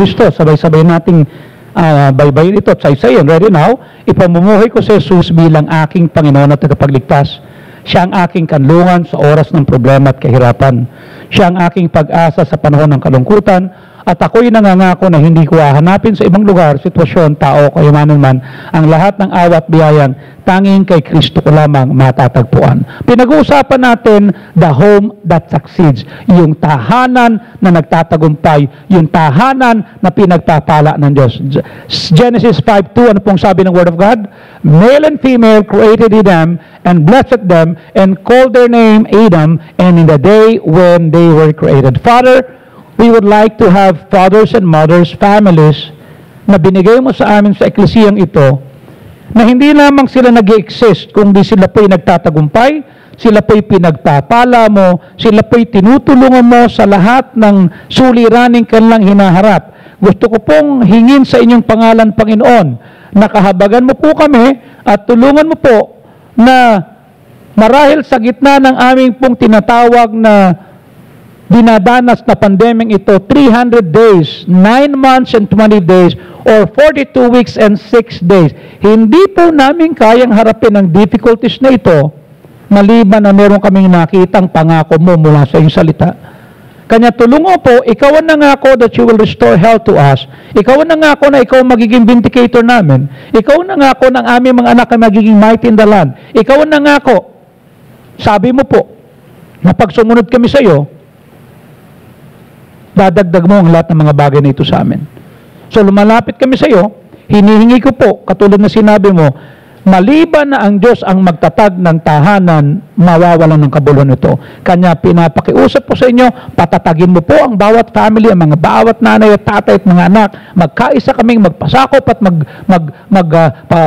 Kristo. Sabay-sabay nating baybayin ito at saysayin. Ready now? Ipamumuhay ko si Jesus bilang aking Panginoon at tagapagligtas. Siya ang aking kanlungan sa oras ng problema at kahirapan. Siya ang aking pag-asa sa panahon ng kalungkutan. At ako'y nangangako na hindi ko hahanapin sa ibang lugar, sitwasyon, tao, kayamanan man, ang lahat ng awat biyayang tanging kay Kristo ko lamang matatagpuan. Pinag-uusapan natin the home that succeeds, yung tahanan na nagtatagumpay, yung tahanan na pinagpapala ng Diyos. Genesis 5:2, ano pong sabi ng Word of God? Male and female created He them, and blessed them, and called their name Adam, and in the day when they were created. Father, we would like to have fathers and mothers, families, na binigay mo sa amin sa eklesiyang ito, na hindi lamang sila nag-exist, kundi sila po'y nagtatagumpay, sila po'y pinagpapala mo, sila po'y tinutulungan mo sa lahat ng suliraning kanilang hinaharap. Gusto ko pong hingin sa inyong pangalan, Panginoon, na kahabagan mo po kami at tulungan mo po na marahil sa gitna ng aming pong tinatawag na dinadanas na pandeming ito, 300 days, 9 months and 20 days, or 42 weeks and 6 days. Hindi po namin kayang harapin ang difficulties na ito, maliban na meron kaming nakitang pangako mo mula sa iyong salita. Kanya tulungo po, ikaw ang nangako that you will restore health to us. Ikaw ang nangako na ikaw magiging vindicator namin. Ikaw ang nangako ng aming mga anak na magiging mighty in the land. Ikaw ang nangako, sabi mo po, na pag sumunod kami sa iyo, dadagdag mo ang lahat ng mga bagay na ito sa amin. So lumalapit kami sa iyo, hinihingi ko po, katulad na sinabi mo, maliban na ang Diyos ang magtatag ng tahanan, mawawalan ng kabuluhan ito. Kanya pinapakiusap po sa inyo, patatagin mo po ang bawat family, ang mga bawat nanay at tatay at mga anak, magkaisa kaming magpasakop at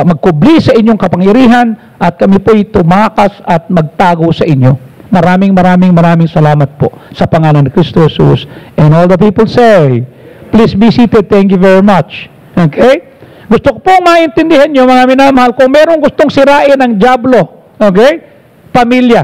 magkubli sa inyong kapangyarihan, at kami po'y tumakas at magtago sa inyo. Maraming salamat po sa pangalan ng Kristo Jesus. And all the people say, please be seated. Thank you very much. Okay? Gusto ko pong maintindihan nyo, mga minamahal, kung merong gustong sirain ang dyablo, okay? Pamilya.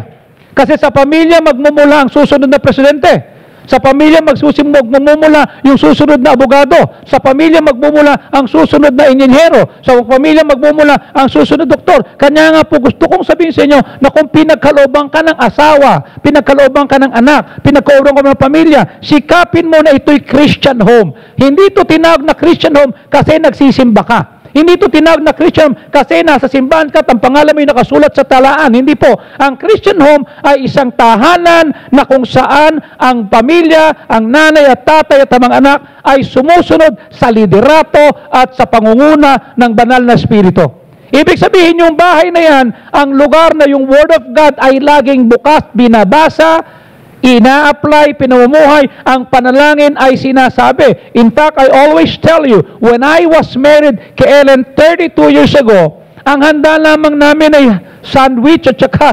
Kasi sa pamilya magmumula ang susunod na presidente. Sa pamilya magmumula yung susunod na abogado. Sa pamilya magmumula ang susunod na inhinyero. Sa pamilya magmumula ang susunod doktor. Kanya nga po gusto kong sabihin sa inyo na kung pinagkalooban ka ng asawa, pinagkalooban ka ng anak, pinagkalooban ka ng pamilya, sikapin mo na ito'y Christian home. Hindi ito tinawag na Christian home kasi nagsisimba ka. Hindi ito tinawag na Christian kasi nasa simbahan ka at ang pangalan mo ay nakasulat sa talaan. Hindi po. Ang Christian home ay isang tahanan na kung saan ang pamilya, ang nanay at tatay at ang mga anak ay sumusunod sa liderato at sa pangunguna ng banal na espiritu. Ibig sabihin yung bahay na yan, ang lugar na yung Word of God ay laging bukas, binabasa, ina-apply, pinamumuhay, ang panalangin ay sinasabi. In fact, I always tell you, when I was married kay Ellen 32 years ago, ang handa lamang namin ay sandwich at saka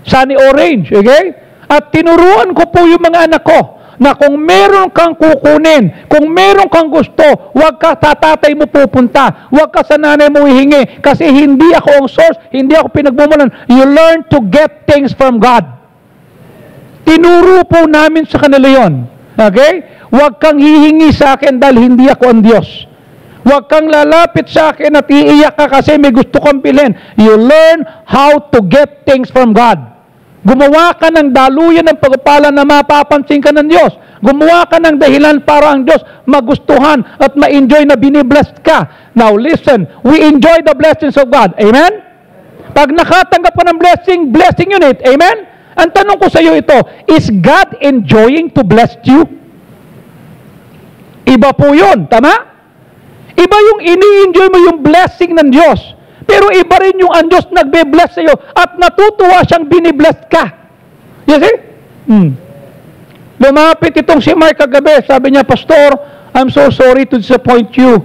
sunny orange, okay? At tinuruan ko po yung mga anak ko na kung meron kang kukunin, kung meron kang gusto, huwag ka tatatay mo pupunta, huwag ka sa nanay mo hihingi, kasi hindi ako ang source, hindi ako pinagmumulan. You learn to get things from God. Tinuro po namin sa kanila yon. Okay? Huwag kang hihingi sa akin dahil hindi ako ang Diyos. Huwag kang lalapit sa akin at iiyak ka kasi may gusto kang bilhin. You learn how to get things from God. Gumawa ka ng daluyan ng pagpapala na mapapansin ka ng Diyos. Gumawa ka ng dahilan para ang Diyos magustuhan at ma-enjoy na biniblessed ka. Now listen, we enjoy the blessings of God. Amen? Pag nakatanggap ka ng blessing yun it. Amen? Ang tanong ko sa iyo ito, is God enjoying to bless you? Iba po yun, tama? Iba yung ini-enjoy mo yung blessing ng Diyos. Pero iba rin yung ang Diyos nagbe-bless sa iyo at natutuwa siyang binibless ka. You see? Lumapit itong si Mark kagabi. Sabi niya, Pastor, I'm so sorry to disappoint you.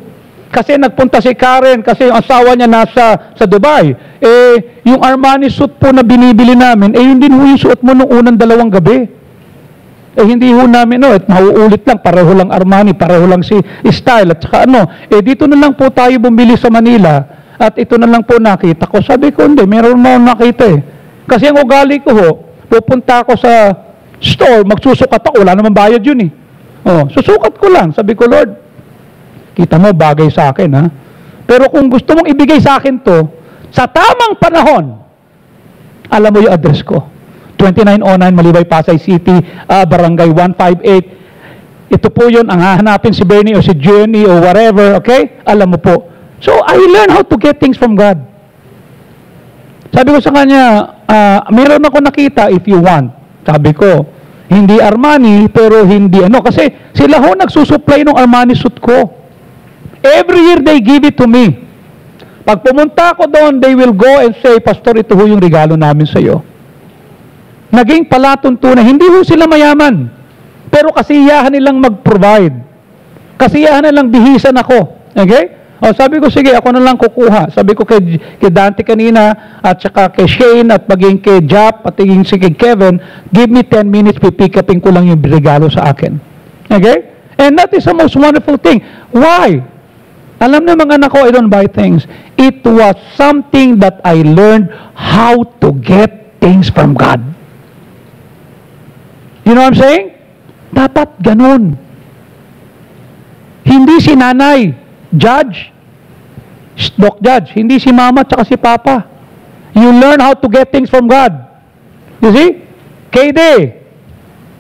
Kasi nagpunta si Karen kasi yung asawa niya nasa sa Dubai. Yung Armani suit po na binibili namin, yun din ho yung suot mo nung unang 2 gabi. Hindi ho namin, mauulit lang, pareho lang Armani, pareho lang si style, at saka dito na lang po tayo bumili sa Manila. At ito na lang po nakita ko. Sabi ko, hindi, meron mo nakita Kasi ang ugali ko pupunta ako sa store, magsusukat ako, wala naman bayad yun Oh, susukat ko lang. Sabi ko, Lord, kita mo, bagay sa akin, ha? Pero kung gusto mong ibigay sa akin to, sa tamang panahon, alam mo yung address ko. 2909 Malibay, Pasay City, Barangay 158. Ito po yun, ang hahanapin si Bernie o si Jenny o whatever, okay? Alam mo po. So, I learn how to get things from God. Sabi ko sa kanya, meron ako nakita if you want. Sabi ko, hindi Armani, pero hindi ano. Kasi sila ho nagsusupply ng Armani suit ko. Every year they give it to me. Pag pumunta ko doon, they will go and say, Pastor, ito ho yung regalo namin sa iyo. Naging palatuntunan. Hindi ho sila mayaman. Pero kasiyahan nilang mag-provide. Kasiyahan nilang bihisan ako. Okay? O, sabi ko, sige, ako na lang kukuha. Sabi ko kay Dante kanina, at saka kay Shane, at maging kay Jap, at maging si kay Kevin, give me 10 minutes, pipick upin ko lang yung regalo sa akin. Okay? And that is the most wonderful thing. Why? Alam na mga anak ko, I don't buy things. It was something that I learned how to get things from God. You know what I'm saying? Dapat ganun. Hindi si nanay, judge, doc judge, hindi si mama at si papa. You learn how to get things from God. You see? KD,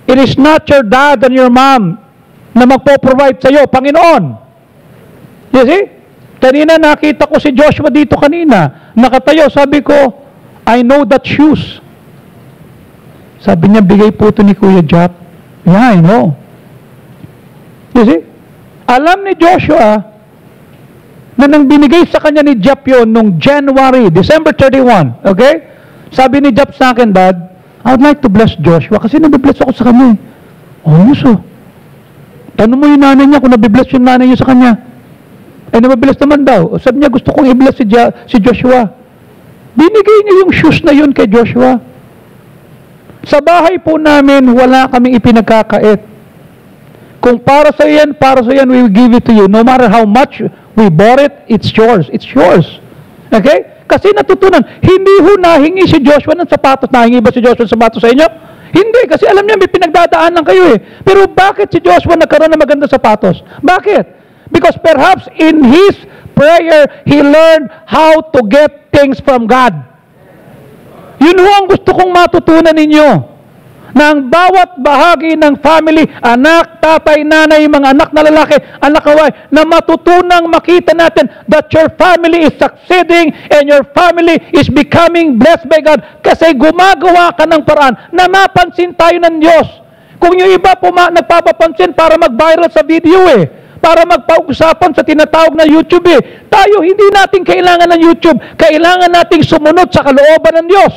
it is not your dad and your mom na magpo-provide sa iyo, Panginoon. You see? Kanina nakita ko si Joshua dito kanina. Nakatayo, sabi ko, I know that shoes. Sabi niya, bigay po ito ni Kuya Jap. Yeah, I know. You see? Alam ni Joshua na nang binigay sa kanya ni Jap yun nung December 31. Okay? Sabi ni Jap sa akin, Dad, I would like to bless Joshua kasi nabibless ako sa kanya. Oh, so. Tanong mo yung nanay niya kung nabibless yung nanay niya sa kanya. Ay, nabibless naman daw. Sabi niya, gusto kong i-bless si Joshua. Binigay niya yung shoes na yun kay Joshua. Sa bahay po namin, wala kaming ipinagkakait. Kung para sa yan, we will give it to you. No matter how much we bought it, it's yours. It's yours. Okay? Kasi natutunan, hindi ho nahingi si Joshua ng sapatos. Nahingi ba si Joshua ng sapatos sa inyo? Hindi, kasi alam niya, may pinagdadaanan kayo eh. Pero bakit si Joshua nagkaroon ng magandang sapatos? Bakit? Because perhaps in his prayer, he learned how to get things from God. Yun ho ang gusto kong matutunan ninyo. Na ang bawat bahagi ng family, anak, tatay, nanay, mga anak na lalaki, anak kaway, na matutunang makita natin that your family is succeeding and your family is becoming blessed by God kasi gumagawa ka ng paraan na mapansin tayo ng Diyos. Kung yung iba po nagpapapansin para mag-viral sa video para magpausapan sa tinatawag na YouTube tayo hindi natin kailangan ng YouTube, kailangan nating sumunod sa kalooban ng Diyos.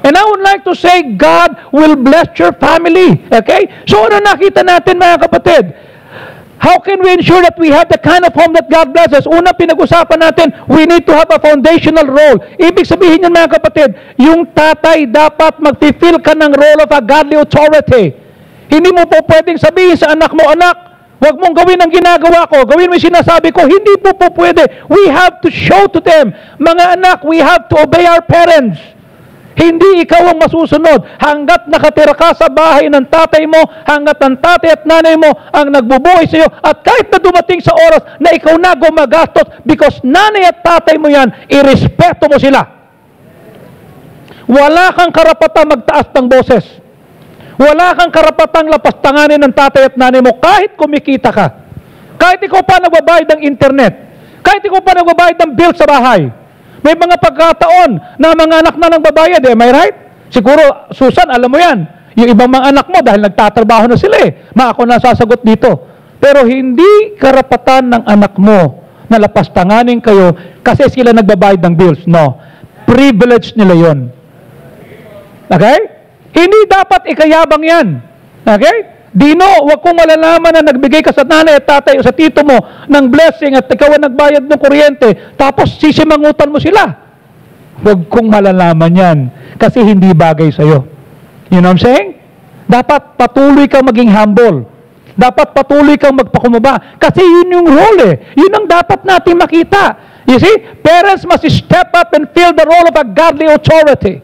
And I would like to say, God will bless your family. Okay? So, ano nakita natin mga kapatid? How can we ensure that we have the kind of home that God blesses? Una, pinag-usapan natin, we need to have a foundational role. Ibig sabihin yan mga kapatid, yung tatay dapat mag-fulfill ka ng role of a godly authority. Hindi mo po pwedeng sabihin sa anak mo, anak, huwag mong gawin ang ginagawa ko, gawin mo yung sinasabi ko, hindi po pwede. We have to show to them, mga anak, we have to obey our parents. Hindi ikaw ang masusunod. Hanggat nakatira ka sa bahay ng tatay mo, hanggat ang tatay at nanay mo ang nagbubuhay sa iyo, at kahit na dumating sa oras na ikaw na gumagastos, because nanay at tatay mo yan, irespeto mo sila. Wala kang karapatang magtaas ng boses. Wala kang karapatang lapastanganin ng tatay at nanay mo kahit kumikita ka. Kahit ikaw pa nagbabayad ng internet. Kahit ikaw pa nagbabayad ng bill sa bahay. May mga pagkataon na mga anak na nagbabayad am I right? Siguro, Susan, alam mo yan. Yung ibang mga anak mo dahil nagtatrabaho na sila ako na sasagot dito. Pero hindi karapatan ng anak mo na lapastanganin kayo kasi sila nagbabayad ng bills. No. Privilege nila yon. Okay? Hindi dapat ikayabang yan. Okay? Dino, huwag kong malalaman na nagbigay ka sa nanay at tatay o sa tito mo ng blessing at ikaw ang nagbayad ng kuryente, tapos sisimangutan mo sila. Huwag kong malalaman yan kasi hindi bagay sa'yo. You know what I'm saying? Dapat patuloy kang maging humble. Dapat patuloy kang magpakumbaba. Kasi yun yung role Yun ang dapat natin makita. You see? Parents must step up and fill the role of a godly authority.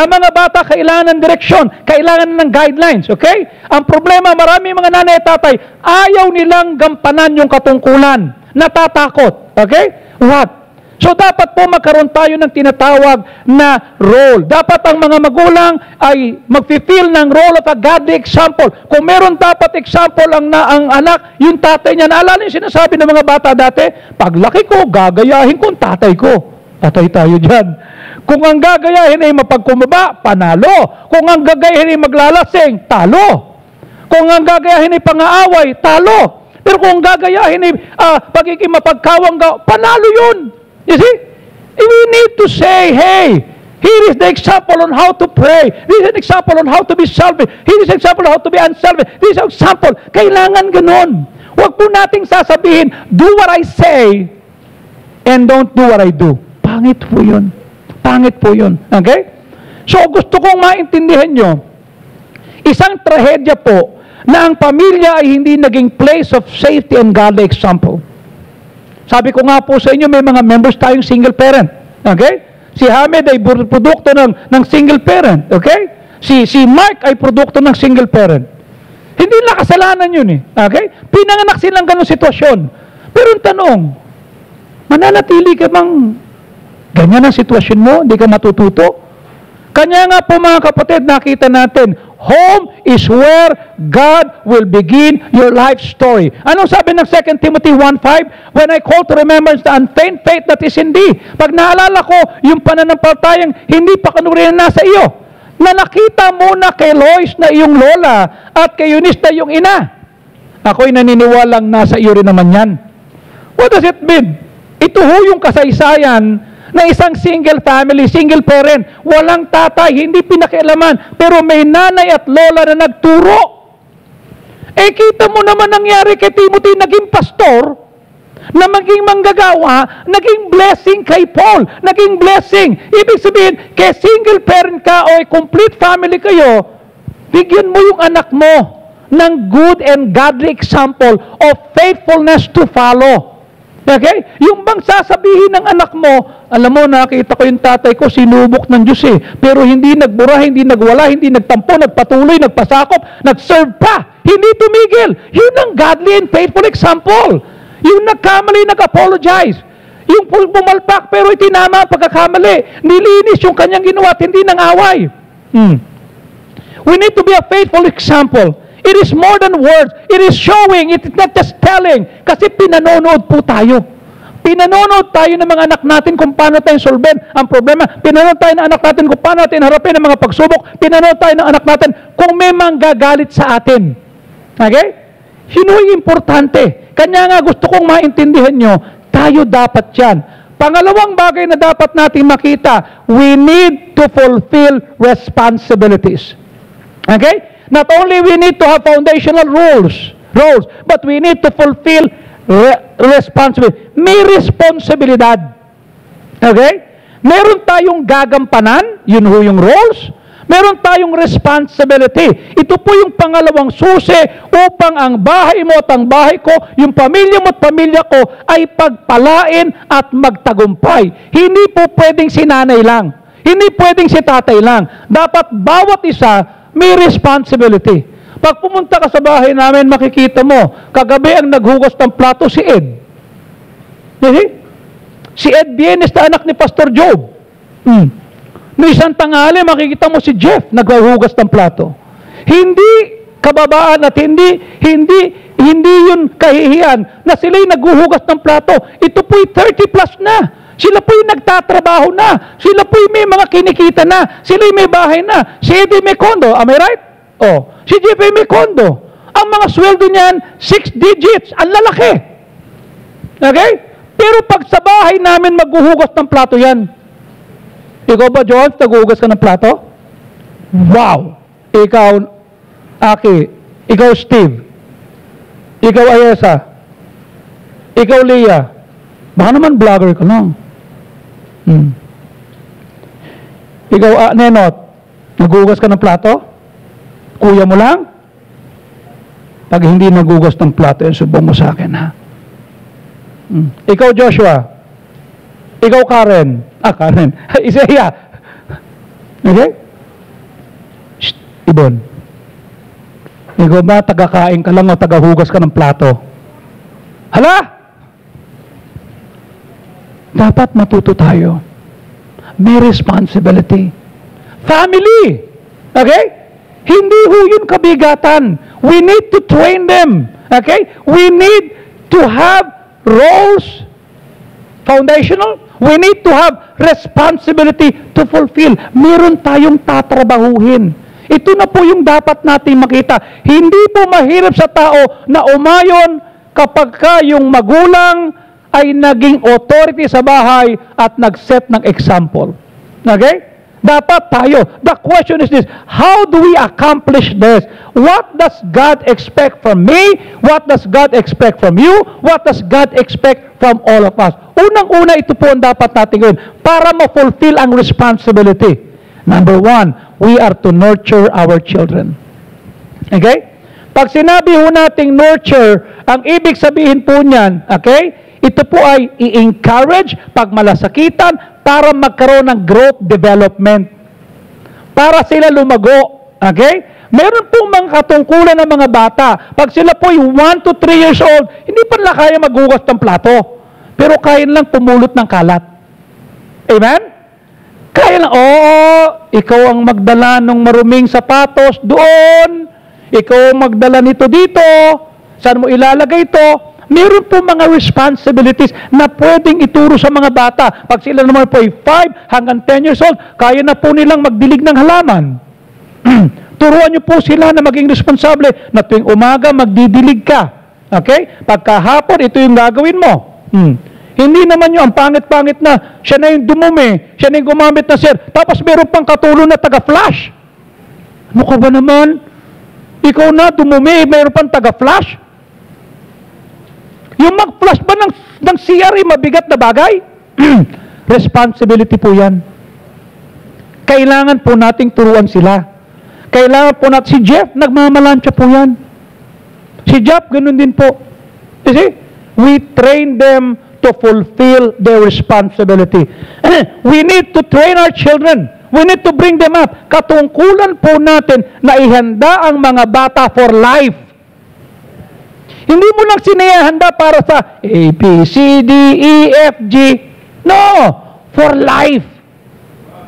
Ang mga bata kailangan ng direksyon, kailangan ng guidelines, okay? Ang problema, marami mga nanay at tatay, ayaw nilang gampanan yung katungkulan. Natatakot, okay? What? So dapat po magkaroon tayo ng tinatawag na role. Dapat ang mga magulang ay mag-feel ng role of a godly example. Kung meron dapat example ang anak, yung tatay niya, naalala yung sinasabi ng mga bata dati, paglaki ko, gagayahin ko ang tatay ko. Patay tayo dyan. Kung ang gagayahin ay mapagkumaba, panalo. Kung ang gagayahin ay maglalasing, talo. Kung ang gagayahin ay pang-aaway, talo. Pero kung ang gagayahin ay pagiging mapagkawanggaw, panalo yun. You see? We need to say, hey, here is the example on how to pray. This is an example on how to be selfish. Here is an example on how to be unselfish. This is an example. Kailangan ganun. Huwag po nating sasabihin, do what I say and don't do what I do. Pangit po yun. Pangit po yun. Okay? So, gusto kong maintindihan nyo, isang trahedya po na ang pamilya ay hindi naging place of safety and godly example. Sabi ko nga po sa inyo, may mga members tayong single parent. Okay? Si Hamed ay produkto ng single parent. Okay? Si Mark ay produkto ng single parent. Hindi na kasalanan yun eh. Okay? Pinanganak silang ganong sitwasyon. Pero ang tanong, mananatili ka bang ganyan ang sitwasyon mo? Hindi ka matututo? Kanya nga po mga kapatid, nakita natin, home is where God will begin your life story. Anong sabi ng 2 Timothy 1:5? When I call to remembrance the unfeigned faith that is in thee. Pag naalala ko, yung pananampalatayang hindi pa kanurihan nasa iyo, na nakita muna kay Lois na iyong lola at kay Eunice na iyong ina. Ako'y naniniwalang nasa iyo rin naman yan. What does it mean? Ito ho yung kasaysayan na isang single family, single parent, walang tatay, hindi pinakialaman, pero may nanay at lola na nagturo. Eh, kita mo naman nangyari kay Timothy, naging pastor, na maging manggagawa, naging blessing kay Paul, naging blessing. Ibig sabihin, kay single parent ka o complete family kayo, bigyan mo yung anak mo ng good and godly example of faithfulness to follow. Okay? Yung bang sasabihin ng anak mo, alam mo, nakita ko yung tatay ko, sinubok ng Diyos eh. Pero hindi nagbura, hindi nagwala, hindi nagtampo, nagpatuloy, nagpasakop, nag-serve pa. Hindi tumigil. Yun ang godly and faithful example. Yung nagkamali, nag-apologize. Yung pumalpak, pero itinama ang pagkakamali. Nilinis yung kanyang ginawa at hindi nang away. We need to be a faithful example. It is more than words. It is showing. It is not just telling. Kasi pinanonood po tayo. Pinanonood tayo ng mga anak natin kung paano tayo solven ang problema. Pinanonood tayo ng anak natin kung paano natin harapin ang mga pagsubok. Pinanonood tayo ng anak natin kung may manggagalit sa atin. Okay? Yun yung importante. Kanya nga gusto kong maintindihan nyo, tayo dapat yan. Pangalawang bagay na dapat natin makita, we need to fulfill responsibilities. Okay? Not only we need to have foundational roles, but we need to fulfill responsibility. May responsibilidad. Okay? Meron tayong gagampanan, yun ho yung roles. Meron tayong responsibility. Ito po yung pangalawang susi upang ang bahay mo at ang bahay ko, yung pamilya mo at pamilya ko ay pagpalain at magtagumpay. Hindi po pwedeng si nanay lang. Hindi pwedeng si tatay lang. Dapat bawat isa may responsibility. Pag pumunta ka sa bahay namin, makikita mo, kagabi ang naghugas ng plato si Ed. Si Ed Bienes na anak ni Pastor Job. No isang tanghali, makikita mo si Jeff naghuhugas ng plato. Hindi kababaan at hindi yun kahihiyan na sila'y naghuhugas ng plato. Ito po'y 30 plus na. Sila po'y nagtatrabaho na. Sila po'y may mga kinikita na. Sila'y may bahay na. Si Eddie may condo. Am I right? Oh. Si Jeff may condo. Ang mga sweldo niyan, 6 digits. Ang lalaki. Okay? Pero pag sa bahay namin maghuhugas ng plato yan. Ikaw ba, John? Naghuhugas ka ng plato? Wow! Ikaw, Aki. Ikaw, Steve. Ikaw, Ayesa. Ikaw, Leah. Baka naman vlogger ka lang. Ikaw, Nenot, naghugas ka ng plato? Kuya mo lang? Pag hindi naghugas ng plato, subong mo sa akin, ha? Ikaw, Joshua. Ikaw, Karen. Karen. Isaiah. Okay? ibon. Ikaw ba, taga-kain ka lang o taga-hugas ka ng plato? Hala! Dapat matuto tayo. May responsibility. Family! Okay? Hindi ho yun kabigatan. We need to train them. Okay? We need to have roles, foundational. We need to have responsibility to fulfill. Meron tayong tatrabahuhin. Ito na po yung dapat nating makita. Hindi po mahirap sa tao na umayon kapag ka yung magulang ay naging authority sa bahay at nag-set ng example. Okay? Dapat tayo. The question is this, how do we accomplish this? What does God expect from me? What does God expect from you? What does God expect from all of us? Unang-una, ito po ang dapat natin gawin para ma-fulfill ang responsibility. Number one, we are to nurture our children. Okay? Pag sinabi ho nating nurture, ang ibig sabihin po niyan, okay? Ito po ay i-encourage pag malasakitan para magkaroon ng growth development. Para sila lumago. Okay? Meron pong mga katungkulan ng mga bata. Pag sila po ay 1 to 3 years old, hindi pa nila kaya maghugas ng plato. Pero kaya lang pumulot ng kalat. Amen? Kaya lang, ikaw ang magdala ng maruming sapatos doon. Ikaw ang magdala nito dito. Saan mo ilalagay ito? Meron po mga responsibilities na pwedeng ituro sa mga bata. Pag sila naman po ay 5 hanggang 10 years old, kaya na po nilang magdilig ng halaman. Turuan niyo po sila na maging responsable na tuwing umaga magdidilig ka. Okay? Pagkahapon, ito yung gagawin mo. Hindi naman yung ang pangit-pangit na siya na yung dumumi, siya na yung gumamit na sir. Tapos meron pang katulong na taga-flash. Ano ka ba naman? Ikaw na dumumi, meron pang taga-flash? Yung mag-flash ba ng CR mabigat na bagay? Responsibility po yan. Kailangan po nating turuan sila. Kailangan po natin, si Jeff, nagmamalansya po yan. Si Jeff, ganun din po. You see? We train them to fulfill their responsibility. We need to train our children. We need to bring them up. Katungkulan po natin na ihanda ang mga bata for life. Hindi mo lang sinihanda para sa A, B, C, D, E, F, G. No! For life.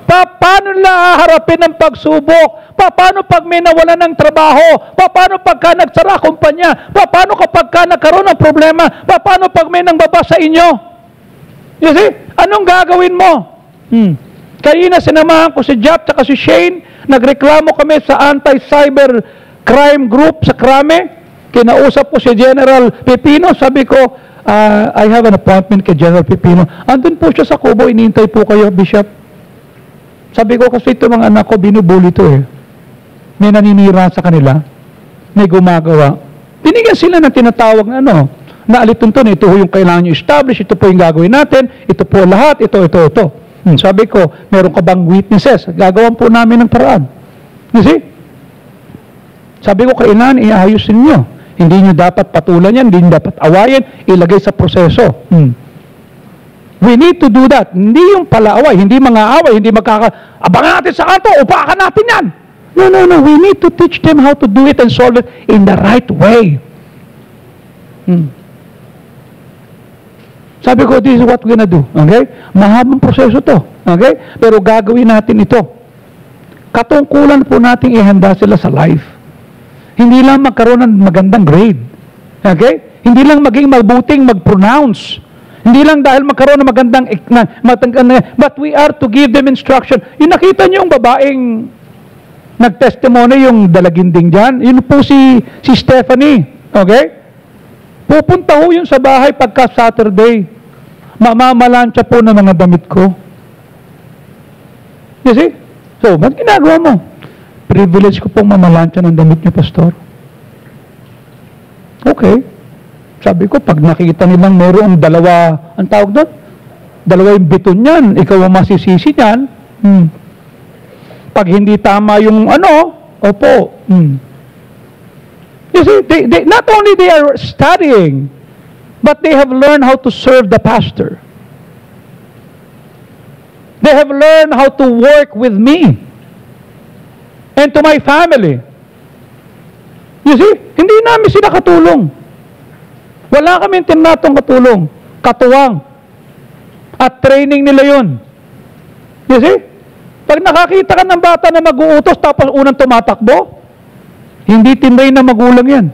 Paano nila haharapin ang pagsubok? Paano pag may nawala ng trabaho? Paano pagka nagsara kumpanya? Paano kapag ka nagkaroon ng problema? Paano pag may nangbaba sa inyo? You see? Anong gagawin mo? Kanina sinamahan ko si Jap at si Shane. Nagreklamo kami sa anti-cyber crime group sa Krame. Kinausap ko si General Pipino, sabi ko, I have an appointment kay General Pipino. Andun po siya sa Kubo, inintay po kayo, Bishop. Sabi ko, kasi ito mga anak ko, binubuli ito eh. May naninira sa kanila, may gumagawa. Binigyan sila ng tinatawag na na alitunton, ito yung kailangan nyo establish, ito po yung gagawin natin, ito po lahat, ito. Sabi ko, meron ka bang witnesses? Gagawan po namin ng paraan. You see? Sabi ko, kailangan iayusin nyo. Hindi nyo dapat patulan yan, hindi nyo dapat awayin, ilagay sa proseso. We need to do that. Hindi yung palaaway, hindi mga away, hindi abangan natin sa kanto, upakan natin yan. No. We need to teach them how to do it and solve it in the right way. Sabi ko, this is what we're gonna do. Okay? Mahabang proseso to. Okay? Pero gagawin natin ito. Katungkulan po natin ihanda sila sa life. Hindi lang magkaroon ng magandang grade. Okay? Hindi lang maging mabuting mag-pronounce. Hindi lang dahil magkaroon ng magandang but we are to give them instruction. Yung nakita niyo yung babaeng nag-testimony yung dalaginding dyan, yun po si Stephanie. Okay? Pupunta ho yun sa bahay pagka Saturday. Mamamalansya po ng mga damit ko. You see? So, ba't ginagawa mo? Privilege ko pong mamalansya ng damit niyo, Pastor. Okay. Sabi ko, pag nakita nilang mayroong dalawa, ang tawag doon? Dalawa yung biton niyan, ikaw ang masisisi niyan. Pag hindi tama yung opo. You see, they, not only they are studying, but they have learned how to serve the pastor. They have learned how to work with me. and to my family. You see, hindi namin sila katulong. Wala kami tinatong katulong. Katuwang. At training nila yun. You see? Pag nakakita ka ng bata na mag-uutos tapos unang tumatakbo, hindi tinray na magulang yan.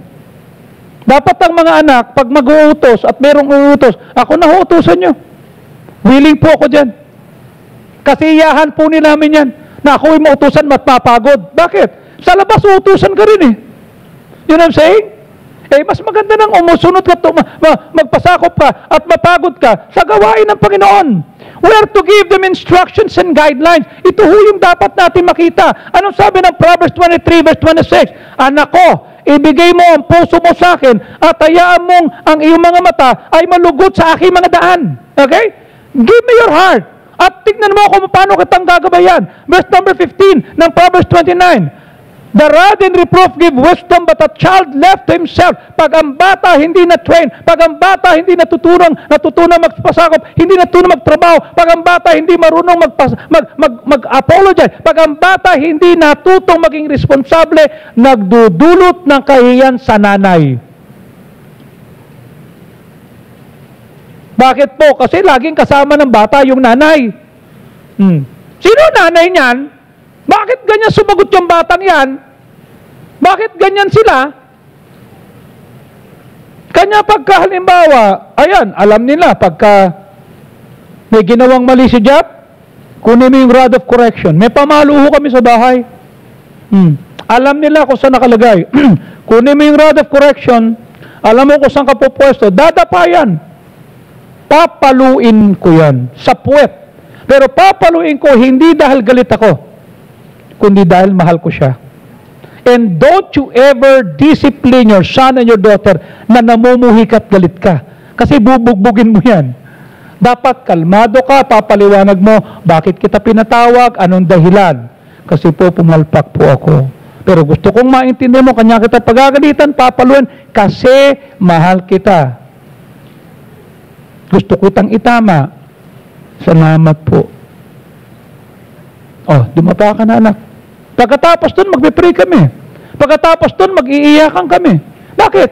Dapat ang mga anak, pag mag-uutos at merong uutos, ako na uutusan nyo. Willing po ako dyan. Kasi iyahan po ni namin yan, na ako'y mautusan matpapagod. Bakit? Sa labas uutusan ka rin eh. You know what I'm saying? Eh, mas maganda nang umusunod ka, magpasakop ka at mapagod ka sa gawain ng Panginoon. We are to give them instructions and guidelines. Ito ho yung dapat natin makita. Anong sabi ng Proverbs 23 verse 26? Anak ko, ibigay mo ang puso mo sa akin at hayaan mong ang iyong mga mata ay malugod sa aking mga daan. Okay? Give me your heart. At tignan mo kung paano kitang gagabayan. Verse number 15 ng Proverbs 29. The rod and reproof give wisdom, but a child left to himself. Pag ang bata hindi na-train, pag ang bata hindi natutunang magpasakop, hindi natutunang magtrabaho, pag ang bata hindi marunong mag-apologize, pag ang bata hindi natutong maging responsable, nagdudulot ng kahiyan sa nanay. Bakit po? Kasi laging kasama ng bata yung nanay. Sino nanay niyan? Bakit ganyan sumagot yung batang yan? Bakit ganyan sila? Kanya pagka halimbawa, ayan, alam nila, pagka may ginawang mali si Jap, kunin mo yung rod of correction. May pamaluho kami sa bahay. Alam nila kung saan nakalagay. Kunin mo yung rod of correction, alam mo kung saan ka pupwesto, dadapa yan. Papaluin ko yan sa puwet. Pero papaluin ko hindi dahil galit ako, kundi dahil mahal ko siya. And don't you ever discipline your son and your daughter na namumuhi ka at galit ka. Kasi bubugbugin mo yan. Dapat kalmado ka, papaliwanag mo, bakit kita pinatawag, anong dahilan. Kasi po pumalpak po ako. Pero gusto kong maintindihan mo, kanya kita pagagalitan, papaluin, kasi mahal kita. Gusto kitang itama. Salamat po. Oh, dumapa ka na, anak. Pagkatapos doon, magpipray kami. Pagkatapos doon, mag-iiyakan kami. Bakit?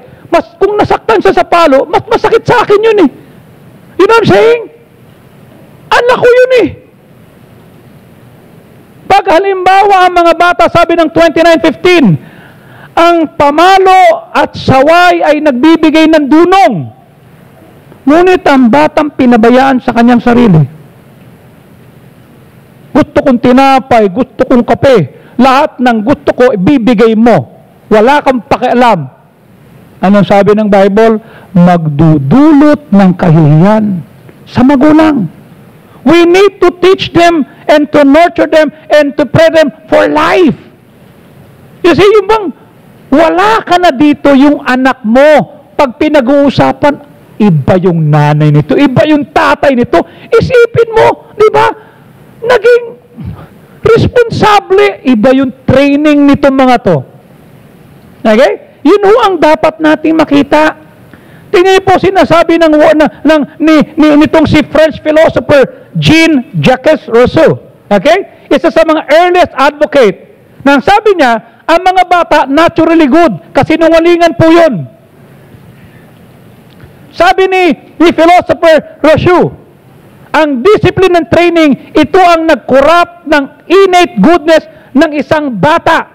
Kung nasaktan siya sa palo, mas masakit sa akin yun eh. You know what I'm saying? Anak ko yun eh. Pag halimbawa ang mga bata, sabi ng 29:15, ang pamalo at saway ay nagbibigay ng dunong. Ngunit ang batang pinabayaan sa kanyang sarili. Gusto kong tinapay, gusto kong kape. Lahat ng gusto ko, ibibigay mo. Wala kang pakialam. Anong sabi ng Bible? Magdudulot ng kahihiyan sa magulang. We need to teach them and to nurture them and to prepare them for life. You see, yung bang wala ka na dito yung anak mo. Pag pinag-uusapan, iba yung nanay nito, iba yung tatay nito. Isipin mo, di ba? Naging responsable, iba yung training nito mga to. Okay? Yun ho ang dapat nating makita. Tingnan niyo po sinasabi nitong si French philosopher Jean-Jacques Rousseau. Okay? Isa sa mga earliest advocate. Nang sabi niya, ang mga bata naturally good, kasinungalingan po yun. Sabi ni philosopher Rousseau, ang discipline and training, ito ang nag-corrupt ng innate goodness ng isang bata.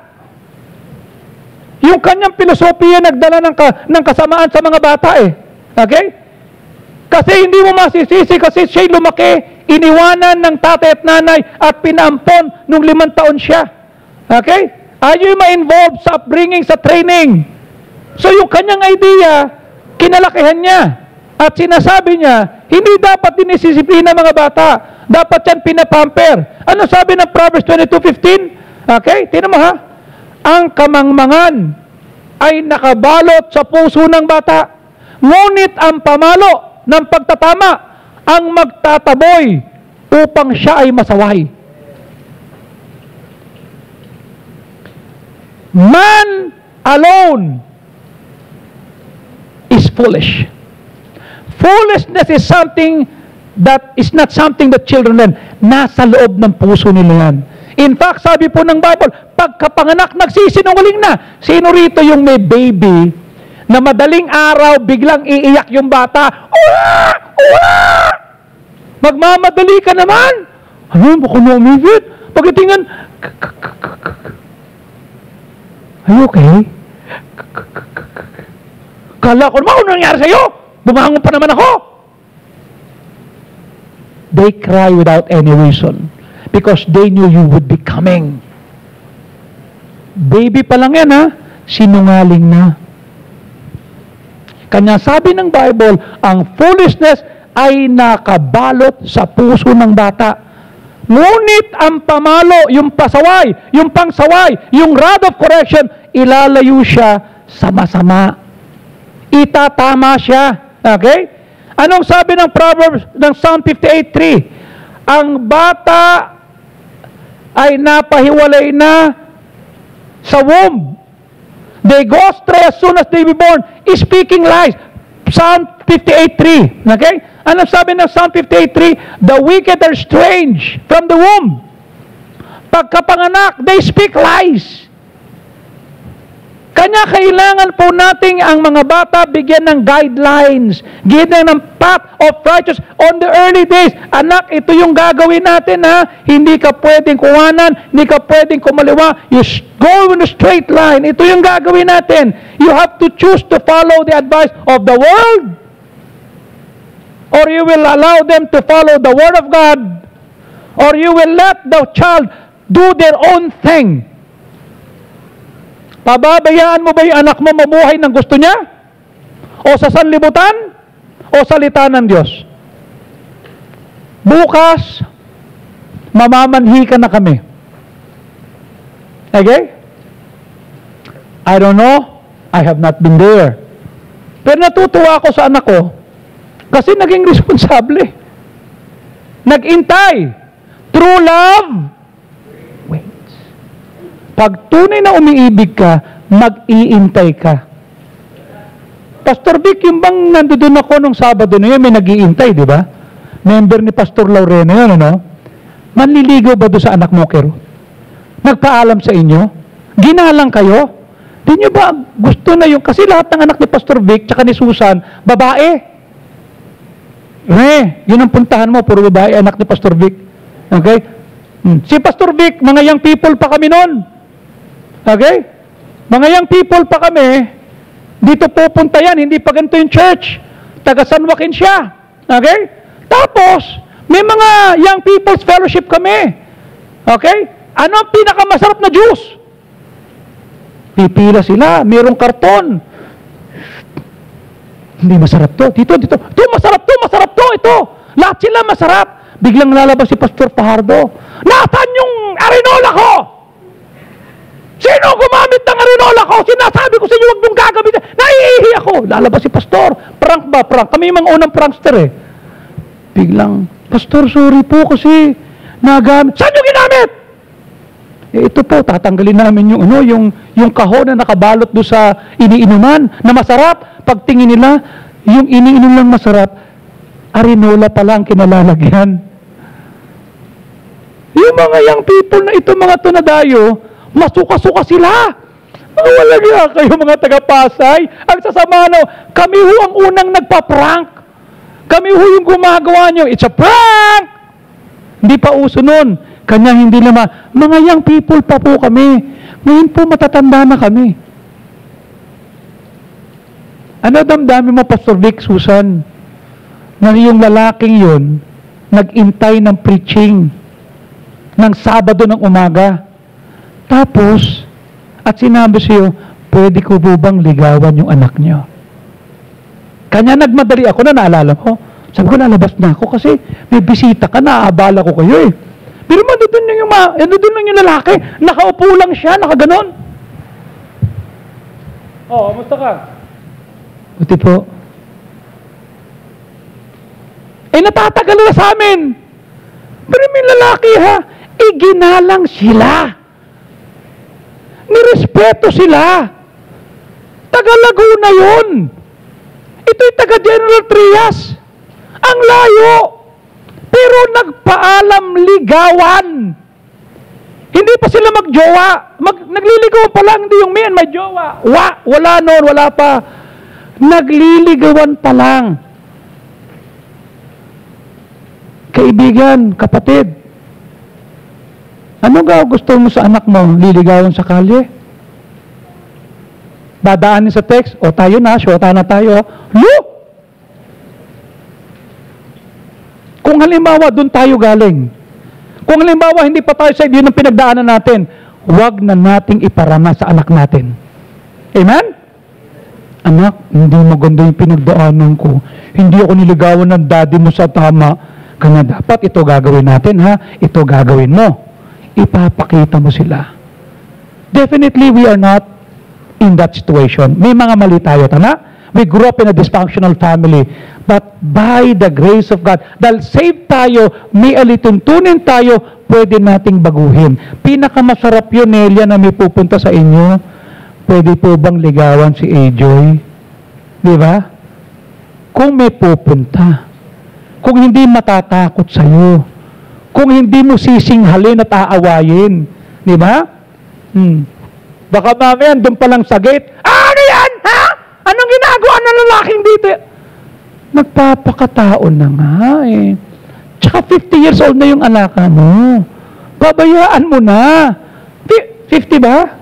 Yung kanyang filosofiya nagdala ng kasamaan sa mga bata eh. Okay? Kasi hindi mo masisisi kasi siya'y lumaki, iniwanan ng tatay at nanay at pinaampon nung 5 taon siya. Okay? Ayaw ma-involve sa upbringing, sa training. So yung kanyang idea, kinalakihan niya. At sinasabi niya, hindi dapat dinisisiplina mga bata. Dapat yan pinapamper. Ano sabi ng Proverbs 22:15? Okay, tinan mo ha. Ang kamangmangan ay nakabalot sa puso ng bata. Ngunit ang pamalo ng pagtatama ang magtataboy upang siya ay masaway. Man alone is foolish. Foolishness is something that is not something that children learn. Nasa loob ng puso nila yan. In fact, sabi po ng Bible, pagkapanganak, nagsisinungaling na. Sino rito yung may baby na madaling araw, biglang iiyak yung bata? Uwa! Uwa! Magmamadali ka naman. Ano? Baka na-umibit. Pagdatingan, are you okay? Kala ko naman, ano nangyari sa'yo? Bumangon pa naman ako. They cry without any reason because they knew you would be coming. Baby pa lang yan, ha? Sinungaling na. Kanya sabi ng Bible, ang foolishness ay nakabalot sa puso ng bata. Ngunit ang pamalo, yung pasaway, yung pangsaway, yung rod of correction, ilalayo siya sa masama. Itatama siya. Okay? Anong sabi ng Proverbs, ng Psalm 58:3? Ang bata ay napahiwalay na sa womb. They go astray as soon as they be born, speaking lies. Psalm 58:3. Okay? Ano sabi ng Psalm 58:3? The wicked are strange from the womb. Pagkapanganak, they speak lies. Kanya kailangan po nating ang mga bata bigyan ng guidelines, bigyan ng path of righteousness on the early days. Anak, ito yung gagawin natin, ha? Hindi ka pwedeng kuwanan, hindi ka pwedeng kumaliwa. You go in a straight line. Ito yung gagawin natin. You have to choose to follow the advice of the world, or you will allow them to follow the Word of God, or you will let the child do their own thing. Pababayaan mo ba yung anak mo mamuhay ng gusto niya? O sa sanlibutan? O salita ng Diyos? Bukas, mamamanhi ka na kami. Okay? I don't know. I have not been there. Pero natutuwa ako sa anak ko kasi naging responsable. Nag-intay. True love. Pag tunay na umiibig ka, mag-iintay ka. Pastor Vic, yung bang nandoon ako nung Sabado na yun, may nag-iintay, di ba? Member ni Pastor Laureno yun, ano? Manliligaw ba doon sa anak mo, Kero? Nagpaalam sa inyo? Ginalang kayo? Di nyo ba gusto na yung, kasi lahat ng anak ni Pastor Vic, tsaka ni Susan, babae. Yun ang puntahan mo, puro babae, anak ni Pastor Vic. Okay? Si Pastor Vic, mga young people pa kami noon. Okay? Mga young people pa kami, dito pupunta yan, hindi pa ganito yung church. Taga San Joaquin siya. Okay? Tapos, may mga young people's fellowship kami. Okay? Ano ang pinakamasarap na juice? Pipila sila, mayroong karton. Hindi masarap to. Dito. Ito, masarap to, ito. Lahat sila masarap. Biglang lalabas si Pastor Fajardo. Nasaan yung arenola ko? Sino gumamit ng arenola ko? Sinasabi ko sa inyo, huwag mong gagamitin. Naiihi ako. Lalabas si Pastor. Prank ba? Prank. Kami yung mga unang prankster eh. Biglang, Pastor, sorry po kasi nagamit. Saan yung ginamit? Ito po, tatanggalin namin yung kahon na nakabalot doon sa iniinuman na masarap. Pagtingin nila, yung iniinom lang masarap, arenola pa lang kinalalagyan. Yung mga young people na ito, mga tunadayo, masuka-suka sila. Mga walagya kayo, mga taga-Pasay. Ang sasama kami ho ang unang nagpa-prank. Kami ho yung gumagawa nyo. It's a prank! Hindi pa uso nun. Kanya hindi naman. Mga young people pa po kami. Ngayon po matatanda na kami. Ano damdamin mo, Pastor Vic, Susan? Na yung lalaking yun, nag-intay ng preaching ng Sabado ng umaga. Tapos, at sinabi siyo, pwede ko po bang ligawan yung anak niyo? Kanya nagmadali ako na naalala ko. Sabi ko, lalabas na ako kasi may bisita ka, naaabala ko kayo eh. Pero doon lang yung lalaki. Nakaupo lang siya, nakaganon. Kamusta ka? Buti po. Natatagal na sa amin. Pero may lalaki ha, ginalang sila. Nirespeto sila. Taga Laguna yun. Ito'y taga General Trias. Ang layo. Pero nagpaalam ligawan. Hindi pa sila magjowa. Nagliligawan pa lang, hindi yung may jowa. Wala noon, wala pa. Nagliligawan pa lang. Kaibigan, kapatid, ano ga gusto mo sa anak mo? Liligawan sa kalye? Dadaanin sa text, o tayo na, syota na tayo. Look! Kung halimbawa, doon tayo galing. Kung halimbawa, hindi pa tayo sa yun ang pinagdaanan natin, huwag na nating iparama sa anak natin. Amen? Anak, hindi maganda yung pinagdaanan ko. Hindi ako niligawan ng daddy mo sa tama. Kaya dapat ito gagawin natin, ha? Ito gagawin mo. Ipapakita mo sila. Definitely, we are not in that situation. May mga mali tayo, tama? We grew up in a dysfunctional family. But by the grace of God, dahil saved tayo, may alituntunin tayo, pwede nating baguhin. Pinakamasarap yun, Nelia, na may pupunta sa inyo. Pwede po bang ligawan si AJ? Di ba? Kung may pupunta. Kung hindi matatakot sa'yo. Kung hindi mo sisinghalin at aawayin. Di ba? Baka mamaya, doon pa lang sa gate, ano yan, ha? Anong ginagawa ng lalaking dito? Nagpapakatao na nga eh. Tsaka 50 years old na yung anak mo. Babayaan mo na. 50 ba?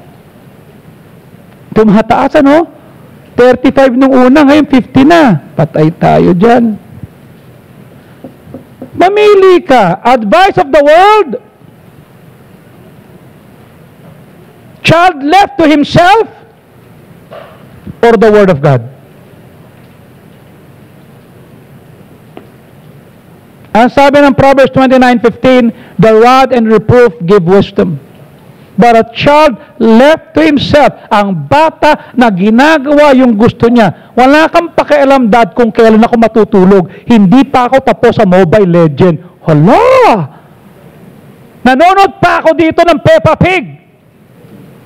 Tumataas ano? 35 nung una, ngayon 50 na. Patay tayo dyan. Mamili ka. Advice of the world. Child left to himself or the Word of God? Ang sabi ng Proverbs 29:15, the rod and reproof give wisdom. But a child left to himself, ang bata na ginagawa yung gusto niya. Wala kang pakialam, dad, kung kailan ako matutulog. Hindi pa ako tapos sa Mobile Legend. Hala! Nanonood pa ako dito ng Peppa Pig.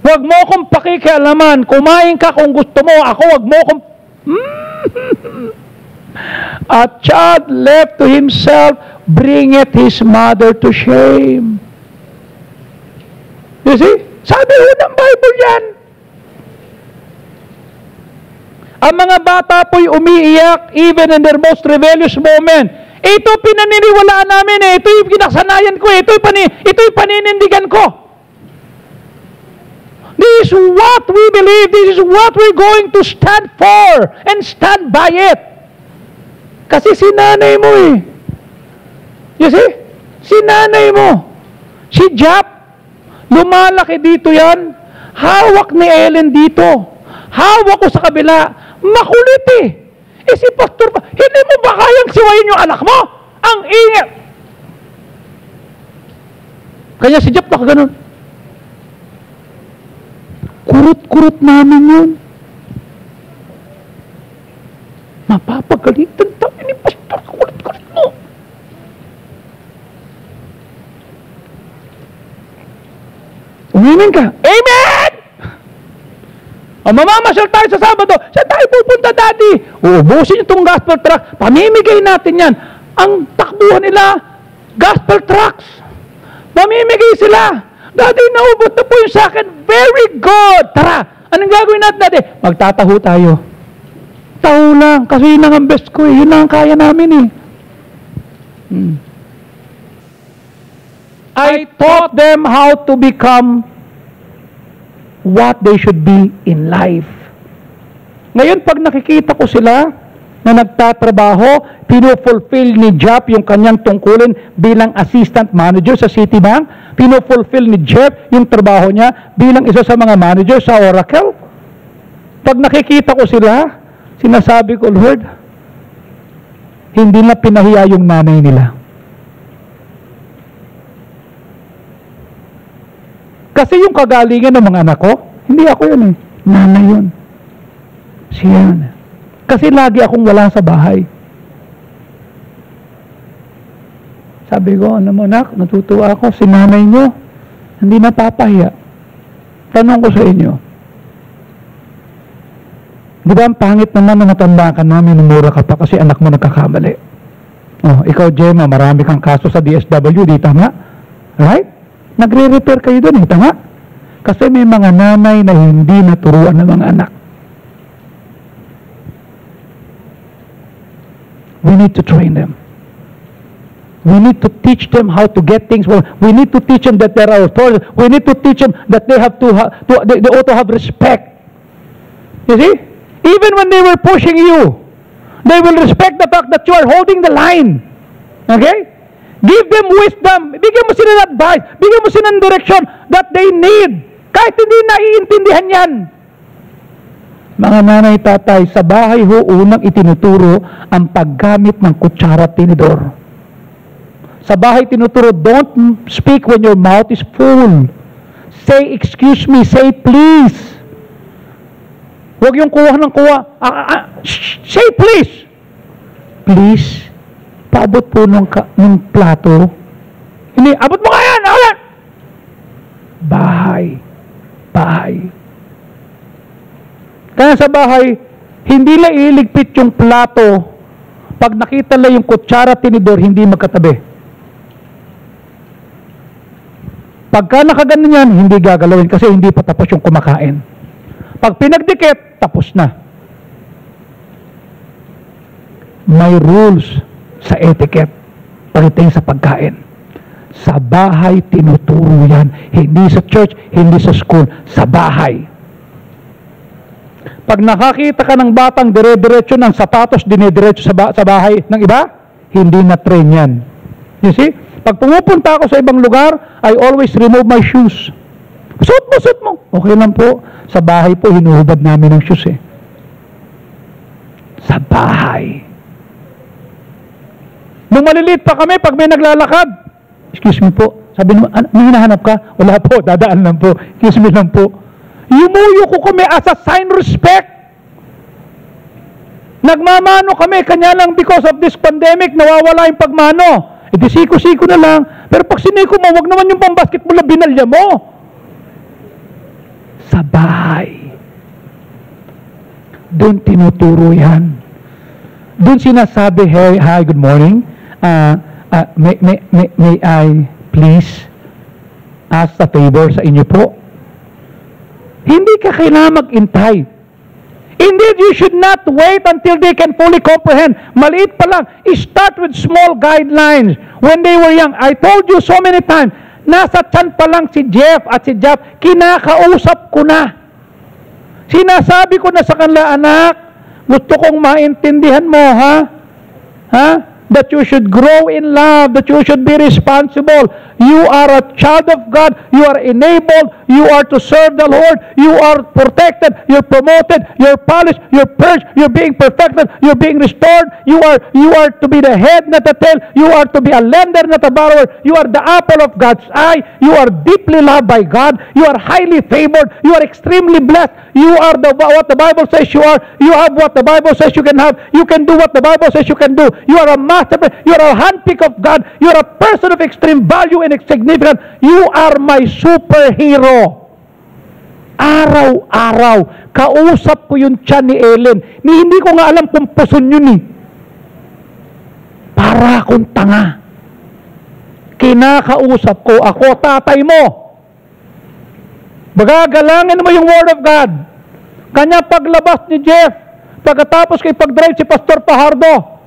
Huwag mo akong pakikialaman. Kumain ka kung gusto mo. Ako, huwag mo akong... A child left to himself bringeth his mother to shame. You see? Sabi ho ng Bible yan. Ang mga bata po'y umiiyak even in their most rebellious moment. Ito pinaniniwalaan namin eh. Ito yung kinasanayan ko eh. Ito yung paninindigan ko. This is what we believe. This is what we're going to stand for and stand by it. Kasi si nanay mo eh. You see? Si nanay mo. Si Jap. Lumalaki dito yan. Hawak ni Ellen dito. Hawak ko sa kabila. Makulit eh. Eh si Pastor, hindi mo ba kayang siwayin yung anak mo? Ang ingay. Kaya si Jap nakaganon. Kurut-kurut namin yun. Mapapagalitan tayo ni Pastor. Kulit-kulit mo. Umimin ka. Amen! O mamamasyal tayo sa Sabado. Saan tayo pupunta, Daddy? Uubusin itong gospel truck. Pamimigay natin yan. Ang takbuhan nila, gospel trucks. Pamimigay sila. Daddy, naubot na po yung sa akin. Very good. Tara, anong gagawin natin, Daddy? Magtataho tayo. Taho lang. Kasi yun lang ang best ko eh. Yun lang ang kaya namin eh. I taught them how to become what they should be in life. Ngayon, pag nakikita ko sila na nagtatrabaho, pinufulfill ni Jeff yung kanyang tungkulin bilang assistant manager sa Citibank, pinufulfill ni Jeff yung trabaho niya bilang isa sa mga manager sa Oracle. Pag nakikita ko sila, sinasabi ko, Lord, hindi na pinahiya yung nanay nila. Kasi yung kagalingan ng mga anak ko, hindi ako yun eh. Nanay yun. Siya yun. Kasi lagi akong wala sa bahay. Sabi ko, ano mo nak, natutuwa ako, si nanay nyo, hindi napapahiya. Tanong ko sa inyo, di ba ang pangit naman na matanda ka na, minumura ka pa kasi anak mo nagkakamali. Oh, ikaw, Gemma, marami kang kaso sa DSWD, tama? Right? Nagre-repair kayo doon, tama? Kasi may mga nanay na hindi naturuan ng mga anak. We need to train them. We need to teach them how to get things. We need to teach them that there are authorities. We need to teach them that they have they ought to have respect. You see? Even when they were pushing you, they will respect the fact that you are holding the line. Okay? Give them wisdom. Bigyan mo sila ng advice. Bigyan mo sila ng direction that they need. Kahit hindi naiintindihan yan. Mga nanay, tatay, sa bahay ho, unang itinuturo ang paggamit ng kutsara at tinidor. Sa bahay tinuturo, don't speak when your mouth is full. Say, excuse me, say please. Huwag yung kuha ng kuha. Say please. Please, paabot po ng plato. Hindi, abot mo kaya, nakulat. Bahay. Bahay. Kaya sa bahay, hindi lang iligpit yung plato. Pag nakita lang yung kutsara, tinidor, hindi magkatabi. Pagka nakaganon yan, hindi gagalawin kasi hindi pa tapos yung kumakain. Pag pinagdikit, tapos na. May rules sa etiquette pagdating sa pagkain. Sa bahay, tinuturo yan. Hindi sa church, hindi sa school, sa bahay. Pag nakakita ka ng batang dire-diretso ng sapatos, dinidiretso sa bahay ng iba, hindi na train yan. You see? Pag pumupunta ako sa ibang lugar, I always remove my shoes. Suot mo. Okay lang po. Sa bahay po, hinuhubad namin ng shoes eh. Sa bahay. Nung maliliit pa kami, pag may naglalakad, excuse me po, sabi mo, may hinahanap ka? Wala po, dadaan lang po. Excuse me lang po. Yumuyo ko kami as a sign respect. Nagmamano kami, kanya lang because of this pandemic, nawawala yung pagmano. E di siko-siko na lang. Pero pag siniko mo, wag naman yung pang-basketball na binalya mo. Sa bahay. Doon tinuturo yan. Doon sinasabi, hey, hi, good morning. May I please ask a favor sa inyo po? Hindi ka kailangan mag-intay. Indeed, you should not wait until they can fully comprehend. Maliit pa lang. Start with small guidelines. When they were young, I told you so many times, nasa tiyan pa lang si Jeff at si Jeff, kinakausap ko na. Sinasabi ko na sa kanila, anak, gusto kong maintindihan mo, ha? Ha? That you should grow in love, that you should be responsible. You are a child of God. You are enabled. You are to serve the Lord. You are protected. You're promoted. You're polished. You're purged. You're being perfected. You're being restored. You are to be the head, not the tail. You are to be a lender, not a borrower. You are the apple of God's eye. You are deeply loved by God. You are highly favored. You are extremely blessed. You are what the Bible says you are. You have what the Bible says you can have. You can do what the Bible says you can do. You are a masterpiece. You are a handpick of God. You are a person of extreme value and significance. You are my superhero. Araw-araw, kausap ko yung tiyan ni Ellen. Hindi ko nga alam kung puson yun eh. Para akong tanga. Kinakausap ko, ako tatay mo. Magagalangin mo yung Word of God. Kanya paglabas ni Jeff, pagkatapos kay pag-drive si Pastor Pajardo,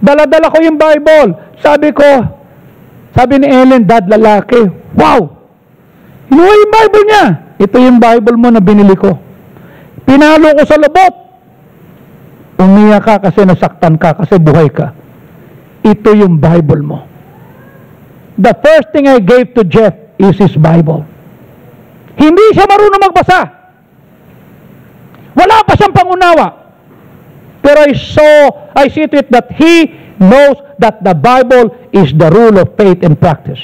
dala-dala ko yung Bible. Sabi ni Ellen, Dad, lalaki. Wow! Hinuha yung Bible niya. Ito yung Bible mo na binili ko. Pinalo ko sa lubot. Umiyak ka kasi nasaktan ka, kasi buhay ka. Ito yung Bible mo. The first thing I gave to Jeff is his Bible. Hindi siya marunong magbasa. Wala pa siyang pangunawa. Pero I see to it that he knows that the Bible is the rule of faith and practice.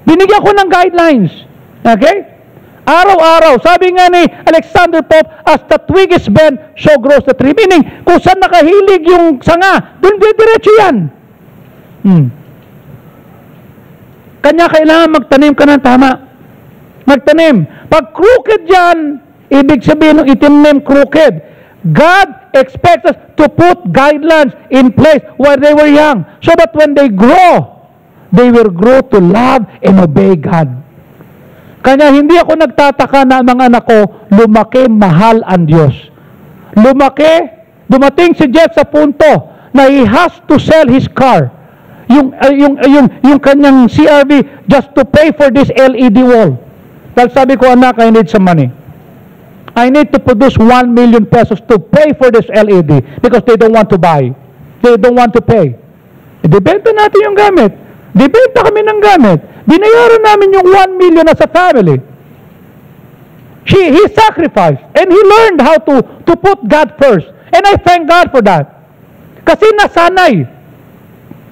Binigyan ko ng guidelines. Okay? Araw-araw. Sabi nga ni Alexander Pope, as the twig is bent, so grows the tree. Meaning, kung saan nakahilig yung sanga, doon diretso yan. Kanya kailangan magtanim ka ng tama. Magtanim. Pag crooked yan, ibig sabihin ng itim crooked. God expects us to put guidelines in place while they were young so that when they grow, they will grow to love and obey God. Kanya hindi ako nagtataka na ang mga anak ko, lumaki, mahal ang Diyos. Lumaki, dumating si Jeff sa punto na he has to sell his car. Yung kanyang CRV just to pay for this LED wall. Dahil sabi ko, anak, I need some money. I need to produce 1 million pesos to pay for this LED because they don't want to buy. They don't want to pay. Dibenta natin yung gamit. Dibenta kami ng gamit. Binayaran namin yung 1 million as a family. He sacrificed and he learned how to put God first. And I thank God for that. Kasi nasanay.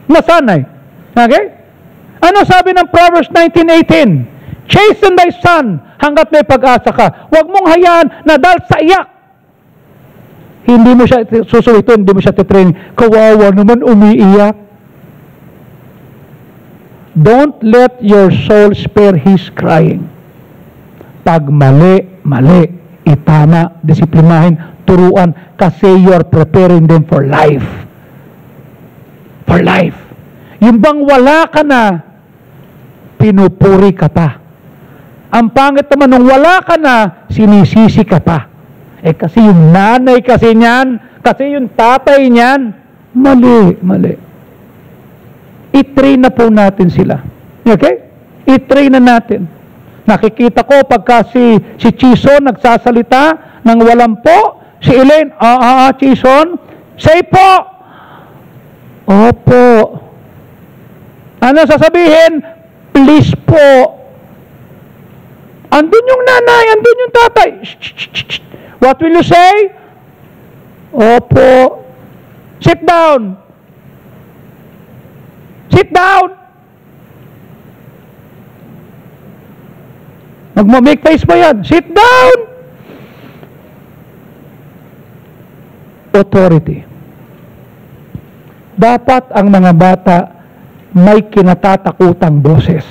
Nasanay. Okay? Ano sabi ng Proverbs 19:18? Chasten thy son hanggat may pag-asa ka. Huwag mong hayaan na dahil sa iyak. Hindi mo siya susuwitin, hindi mo siya titrain. Kawawa naman umiiyak. Don't let your soul spare his crying. Pag mali, itama, disiplinahin, turuan, kasi you're preparing them for life. For life. Yung bang wala ka na, pinupuri ka pa. Ang pangit naman nung wala ka na, sinisisi ka pa. Kasi yung nanay kasi niyan, kasi yung tatay niyan, mali. I-train na po natin sila. Okay? I-train na natin. Nakikita ko pagka si Chison nagsasalita ng walang po, si Elaine, Chison, say po. Opo. Ano sasabihin? Please po. Andun yung nanay, andun yung tatay. Shh. What will you say? Opo. Sit down. Sit down. Magma-make face ba yan? Sit down. Authority. Dapat ang mga bata may kinatatakutang boses.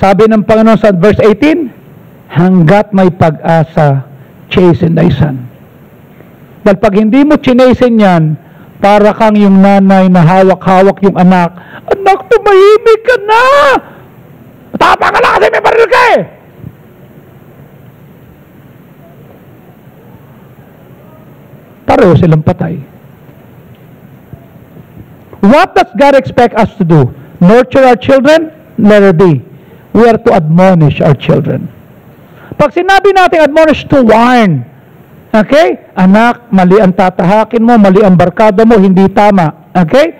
Sabi ng Panginoon sa verse 18, hanggat may pag-asa, chasten thy son. Dahil pag hindi mo chinasen yan, para kang yung nanay na hawak-hawak yung anak, anak, tumahimik ka na! Tapa ka lang kasi may baril ka eh! Pareho silang patay. What does God expect us to do? Nurture our children? Letter B. We are to admonish our children. Pag sinabi natin admonish, to warn. Okay? Anak, mali ang tatahakin mo, mali ang barkada mo, hindi tama. Okay?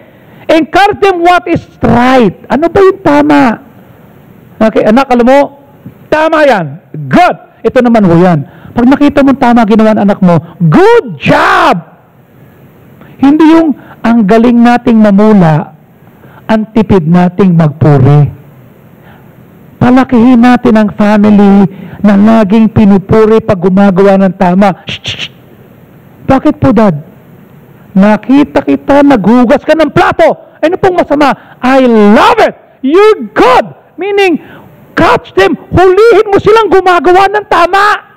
Encourage them what is right. Ano ba yung tama? Okay, anak, alam mo, tama yan. Good. Ito naman ho yan. Pag nakita mo tama ginawa ng anak mo, good job! Hindi yung ang galing nating mamula, ang tipid nating magpuri. Palakihin natin ang family na laging pinupuri pag gumagawa ng tama. Shh! Bakit po, Dad? Nakita kita, naghugas ka ng plato. Ano pong masama? I love it! You're good! Meaning, catch them. Hulihin mo silang gumagawa ng tama.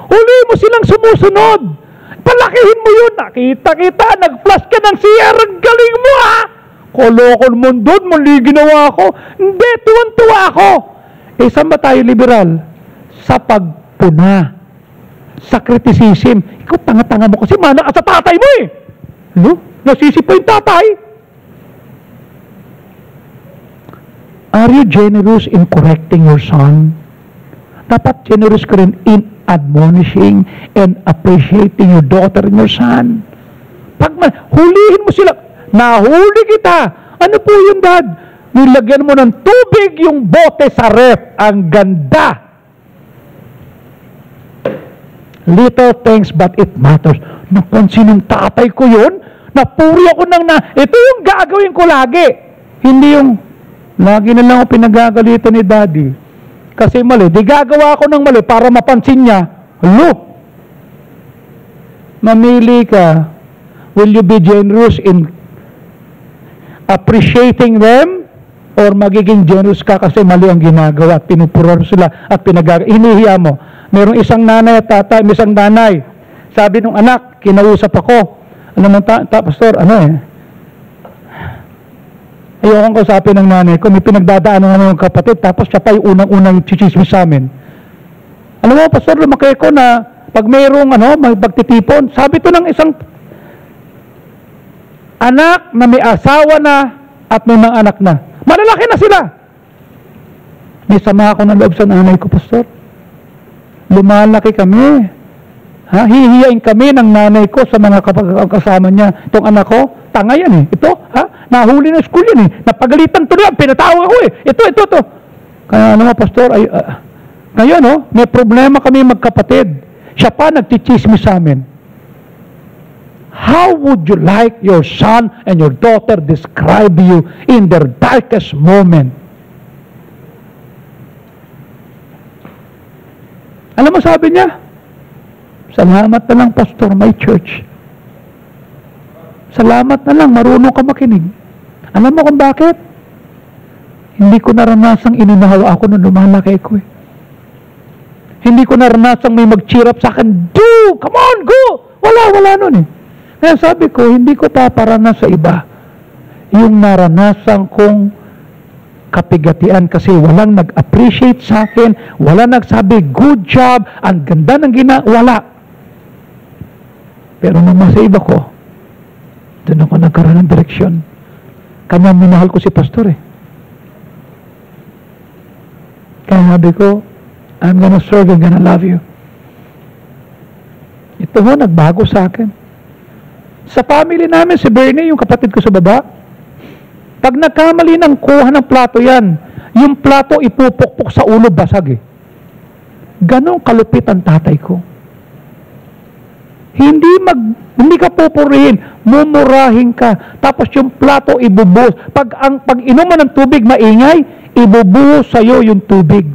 Hulihin mo silang sumusunod. Palakihin mo yun. Nakita kita, nag-flash ka ng CR. Ang galing mo, ha? Kolokon mo doon, muli ginawa ko. Hindi, tuwan-tuwa ako. Saan ba tayo liberal? Sa pagpuna. Sa criticism. Ikaw, tanga-tanga mo kasi mana ka sa tatay mo eh. Ano? Nasisi pa yung tatay. Are you generous in correcting your son? Dapat generous ka rin in admonishing and appreciating your daughter and your son. Pag hulihin mo sila, nahuli kita. Ano po yun, Dad? Nilagyan mo ng tubig yung bote sa ref. Ang ganda. Little things but it matters. Napansin ng tatay ko yun. Napuri ako ito yung gagawin ko lagi. Hindi yung lagi na lang ako pinagagalitan ni Daddy. Kasi mali. Di gagawa ako ng mali para mapansin niya. Look. Mamili ka. Will you be generous in appreciating them? Or magiging generous ka kasi mali ang ginagawa at pinupurar sila at hinihiya mo. Merong isang nanay at tatay, isang nanay. Sabi nung anak, kinausap ako. Pastor, Ayokong kausapin ng nanay ko, may pinagdadaanan ng kapatid, tapos siya pa yung unang-unang chichismis sa amin. Alam mo, Pastor, lumaki ko na pag mayroong magtitipon, sabi to ng isang anak na may asawa na at may mga anak na. Malalaki na sila. May sama ako ng loob sa nanay ko, Pastor. Lumalaki kami. Hihiyain kami ng nanay ko sa mga kasama niya. Itong anak ko, tanga yan eh. Ito, nahuli na school yan eh. Napagalitan tuloy, pinatawag ako eh. Ito. Kaya ano nga, Pastor, ngayon, may problema kami magkapatid. Siya pa nagchichismis sa amin. How would you like your son and your daughter describe you in their darkest moment? Alam mo, sabi niya, salamat na lang, Pastor, my church. Salamat na lang, marunong ka makinig. Alam mo kung bakit? Hindi ko naranasang inunahaw ako nung lumalaki ko eh. Hindi ko naranasang may mag-cheer up sa akin, do! Come on, go! Wala nun eh. Kaya sabi ko, hindi ko paparanas sa iba yung naranasan kong kapigatian kasi walang nag-appreciate sa akin, walang nagsabi, good job, ang ganda ng wala. Pero nung masave ako, doon ako nagkaroon ng direksyon. Kanya minahal ko si Pastor eh. Kaya sabi ko, I'm gonna serve and gonna love you. Ito ho, nagbago sa akin. Sa family namin, si Bernie, yung kapatid ko sa baba, pag nagkamali ng kuha ng plato yan, yung plato ipupukpok sa ulo, basag eh. Ganon kalupit ang tatay ko. Hindi ka pupurihin, mumurahin ka. Tapos yung plato ibubuhos. Pag inuman ng tubig maingay, ibubuhos sa'yo yung tubig.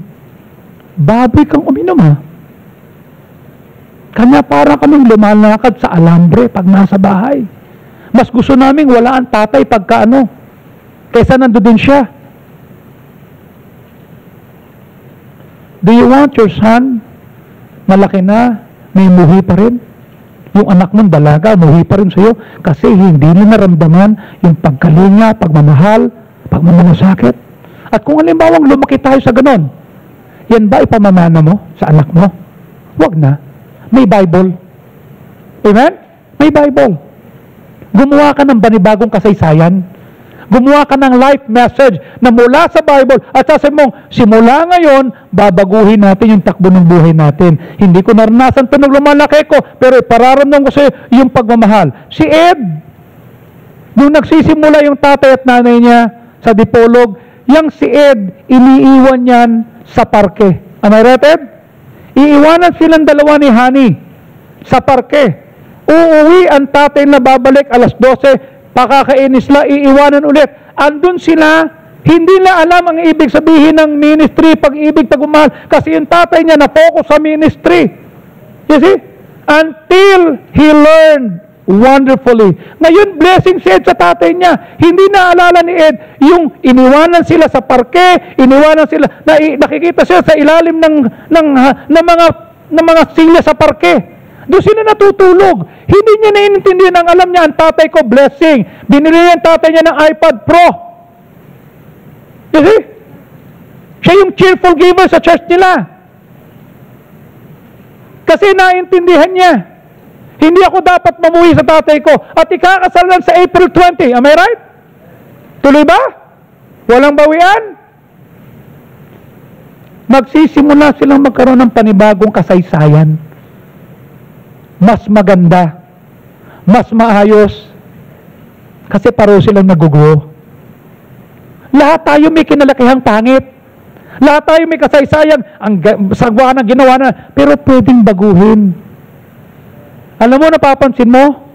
Baboy kang uminom ha. Kanya para kaming lumalakad sa alambre pag nasa bahay. Mas gusto naming wala ang tatay pagka kaysa nandoon siya. Do you want your son malaki na, may muhi pa rin? Yung anak mong dalaga, muhi pa rin sa'yo kasi hindi na naramdaman yung pagkalinga, pagmamahal, pagmamalasakit. At kung halimbawang lumaki tayo sa ganon, yan ba ipamamana mo sa anak mo? Huwag na. May Bible. Amen? May Bible. Gumawa ka ng banibagong kasaysayan. Gumawa ka ng life message na mula sa Bible at sasabihin mong, simula ngayon, babaguhin natin yung takbo ng buhay natin. Hindi ko naranasan ito nung lumalaki ko, pero ipararamdam ko sa'yo yung pagmamahal. Si Ed, nung nagsisimula yung tatay at nanay niya sa Dipolog, yung si Ed, iniiwan yan sa parke. Am I right, Ed? Iiwanan silang dalawa ni Honey sa parke. Uuwi ang tatay na babalik alas 12, pakakainis la, iiwanan ulit. Andun sila, hindi na alam ang ibig sabihin ng ministry, pag-ibig, pagmamahal, kasi yung tatay niya na-focus sa ministry. You see? Until he learned wonderfully. Ngayon, blessing si Ed sa tatay niya. Hindi na alala ni Ed yung iniwanan sila sa parke, iniwanan sila, nakikita sila sa ilalim ng mga silya sa parke. Doon sila natutulog. Hindi niya naiintindihan ang alam niya, ang tatay ko, blessing. Binili niya ang tatay niya ng iPad Pro. You see? Siya yung cheerful giver sa church nila. Kasi naiintindihan niya. Hindi ako dapat mamuhi sa tatay ko at ikakasal lang sa April 20. Am I right? Tuloy ba? Walang bawian? Magsisimula silang magkaroon ng panibagong kasaysayan. Mas maganda. Mas maayos. Kasi pareho silang nag-grow. Lahat tayo may kinalakihang pangit. Lahat tayo may kasaysayang ang sagwa na ginawa na. Pero pwedeng baguhin. Alam mo, napapansin mo,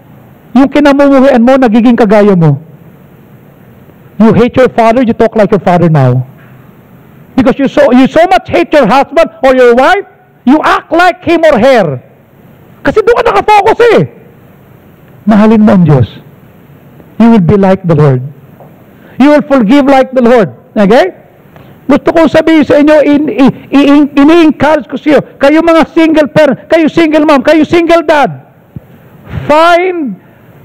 yung kinamumuhian mo, nagiging kagaya mo. You hate your father, you talk like your father now. Because you so much hate your husband or your wife, you act like him or her. Kasi doon ka nakafocus eh. Mahalin mo ang Diyos. You will be like the Lord. You will forgive like the Lord. Okay? Gusto kong sabihin sa inyo, ini-encourage ko sa iyo, kayo mga single parent, kayo single mom, kayo single dad, find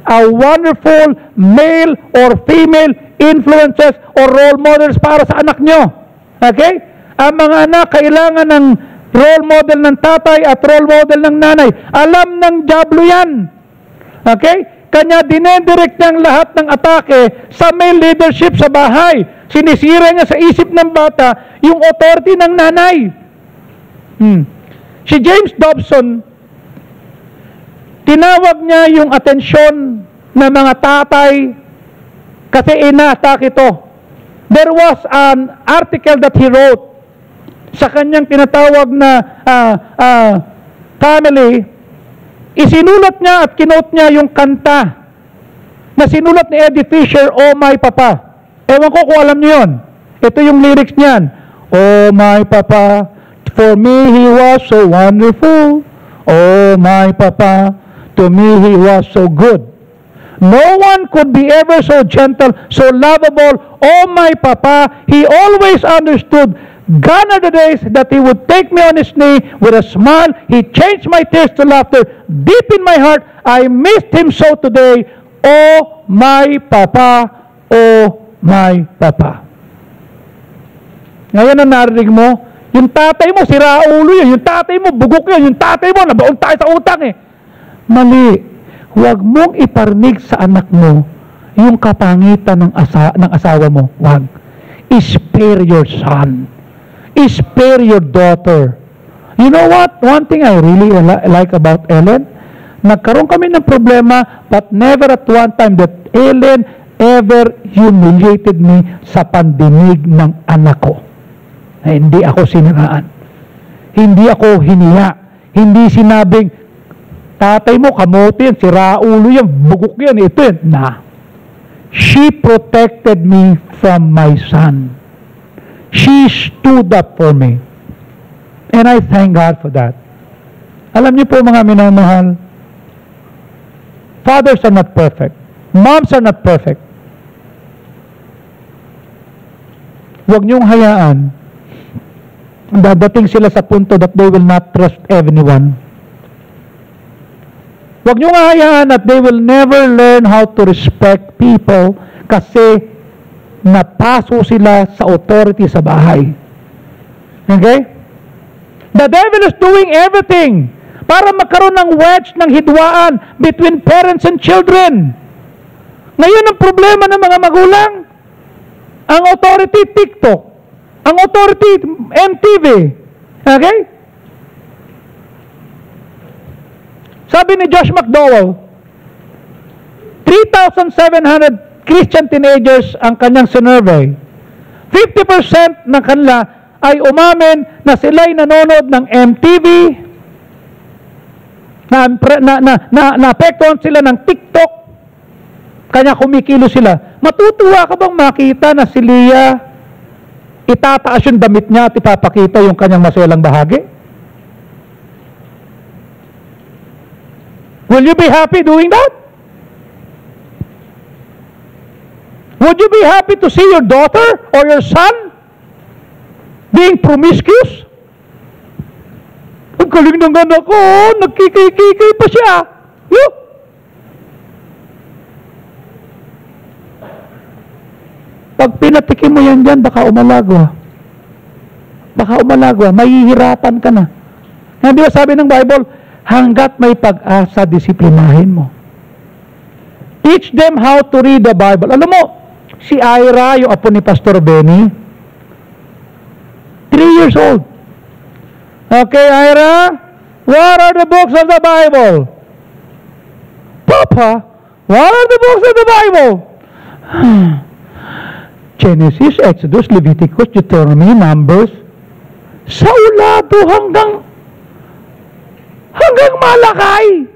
a wonderful male or female influences or role models para sa anak nyo. Okay? Ang mga anak kailangan ng role model ng tatay at role model ng nanay. Alam ng diablo yan. Okay? Kanya dinedirect niya ang lahat ng atake sa male leadership sa bahay. Sinisira niya sa isip ng bata yung authority ng nanay. Si James Dobson, tinawag niya yung atensyon ng mga tatay kasi ina-attack ito. There was an article that he wrote sa kanyang tinatawag na family. Isinulat niya at kinote niya yung kanta na sinulat ni Eddie Fisher, Oh My Papa. Ewan ko kung alam niyo yun. Ito yung lyrics niyan. Oh my Papa, for me he was so wonderful. Oh my Papa, to me he was so good. No one could be ever so gentle, so lovable. Oh my Papa, he always understood. Gone are the days that he would take me on his knee with a smile. He changed my tears to laughter. Deep in my heart, I missed him so today. Oh my Papa, oh my Papa. Ngayon ang narinig mo, yung tatay mo, sira ulo yun. Yung tatay mo, bugok yun. Yung tatay mo, nabaon tayo sa utang eh. Mali. Huwag mong iparnig sa anak mo yung kapangitan ng asawa mo. Huwag. Spare your son. Spare your daughter. You know what? One thing I really like about Ellen, nagkaroon kami ng problema, but never at one time that Ellen ever humiliated me sa pandinig ng anak ko. Na hindi ako siniraan. Hindi ako hiniya. Hindi sinabing, tatay mo, kamote yan, sira ulo yan, bugok yan, ito yan. Nah. She protected me from my son. She stood up for me. And I thank God for that. Alam niyo po mga minamahal, fathers are not perfect. Moms are not perfect. Huwag niyong hayaan. Dadating sila sa punto that they will not trust anyone. Huwag niyong hayaan that they will never learn how to respect people kasi napaso sila sa authority sa bahay. Okay? The devil is doing everything para magkaroon ng wedge, ng hidwaan between parents and children. Ngayon ang problema ng mga magulang, ang authority TikTok, ang authority MTV. Okay? Sabi ni Josh McDowell, 3,700 Christian teenagers ang kanyang sinurvey. 50% ng kanila ay umamin na sila'y nanonood ng MTV, na-apektuhan sila ng TikTok, kanya kumikilo sila. Matutuwa ka bang makita na si Leah itataas yung damit niya at ipapakita yung kanyang maselang bahagi? Will you be happy doing that? Would you be happy to see your daughter or your son being promiscuous? Ang galing ng anak ko, nagkikikikay pa siya. Look! Pag pinatikim mo yan dyan, baka umalagwa. Baka umalagwa, mahihirapan ka na. Hindi ba sabi ng Bible, hanggat may pag-asa, disiplinahin mo. Teach them how to read the Bible. Alam mo, si Ira, yung apo ni Pastor Benny, 3 years old. Okay, Ira, what are the books of the Bible? Papa, what are the books of the Bible? Genesis, Exodus, Leviticus, Deuteronomy, Numbers, sa ulado hanggang Malakay.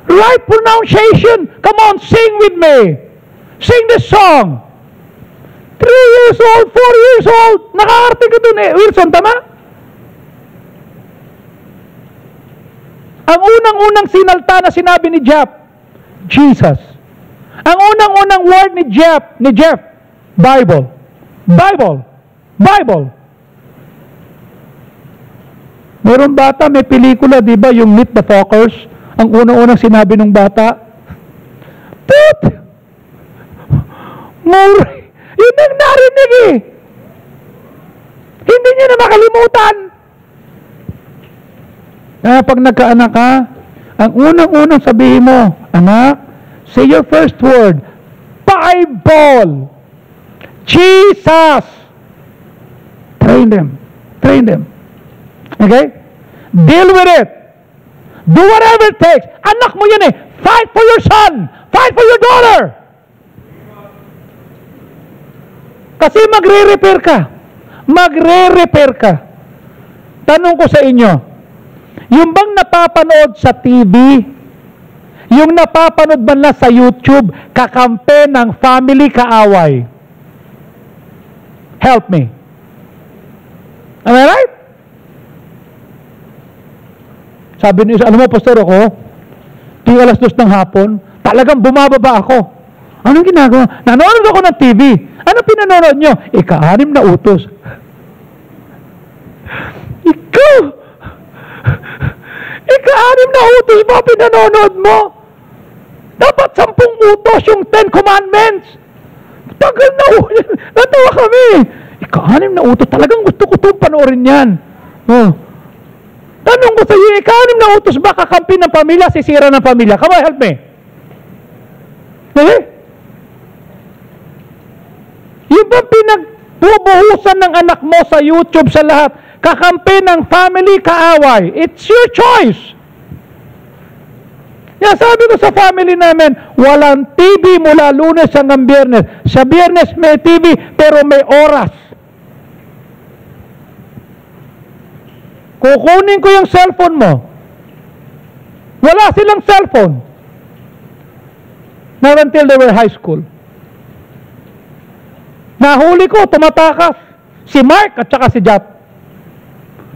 Right pronunciation. Come on, sing with me. Sing the song. 3 years old, 4 years old. Nakakarating ko dun eh. Wilson, tama? Ang unang-unang sinalta na sinabi ni Jeff, Jesus. Ang unang-unang word ni Jeff, Bible. Bible. Bible. Meron bata, may pelikula, di ba, yung Meet the Fockers. Ang unang-unang sinabi ng bata, malungkot. Yun ang narinig eh. Hindi niya na makalimutan. Kaya pag nagkaanak ka, ang unang-unang sabihin mo, anak, say your first word, Bible, Jesus. Train them. Train them. Okay? Deal with it. Do whatever it takes. Anak mo yan eh. Fight for your son. Fight for your daughter. Kasi magre-repair ka. Magre-repair ka. Tanong ko sa inyo, yung bang napapanood sa TV, yung napapanood ba na sa YouTube, kakampi ng family kaaway? Help me. Am I right? Sabi niyo, alam mo, pastor ako, tuwing 2:00 ng hapon, talagang bumababa ako. Anong ginagawa? Nanonood ako ng TV. Ano pinanonood nyo? 6 na utos. Ikaw! 6 na utos ba pinanonood mo? Dapat 10 utos yung 10 commandments. Tagal na utos. Natawa kami. 6 na utos. Talagang gusto ko itong panoorin yan. Oh. Tanong ko sa iyo, 6 na utos ba kakampi ng pamilya, sisira ng pamilya? Come on, help me. Okay? Yung ba pinagbubuhusan ng anak mo sa YouTube, sa lahat, kakampi ng family kaaway? It's your choice. Kaya sabi ko sa family namin, walang TV mula Lunes hanggang Biyernes. Sa Biyernes may TV, pero may oras. Kukunin ko yung cellphone mo. Wala silang cellphone. Not until they were high school. Nahuli ko, tumatakas. Si Mark at saka si Jap.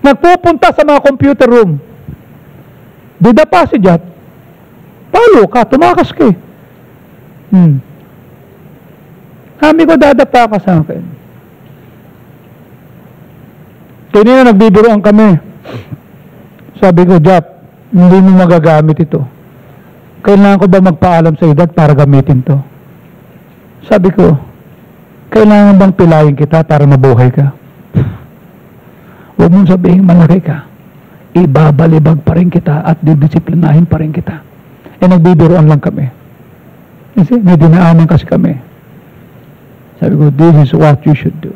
Nagpupunta sa mga computer room. Bida pa si Jap. Palo ka, tumakas ka eh. Sabi ko, dadapa ka sa akin. Kanina nagbibiroan kami. Sabi ko, Jap, hindi mo magagamit ito. Kailangan ko ba magpaalam sa edad para gamitin to? Sabi ko, kailangan bang pilayin kita para mabuhay ka? Huwag mong sabihin malaki ka. Ibabalibag pa rin kita at didisiplinahin pa rin kita. Eh, nagbibiroan lang kami. Kasi may dinaanan kasi kami. Sabi ko, this is what you should do.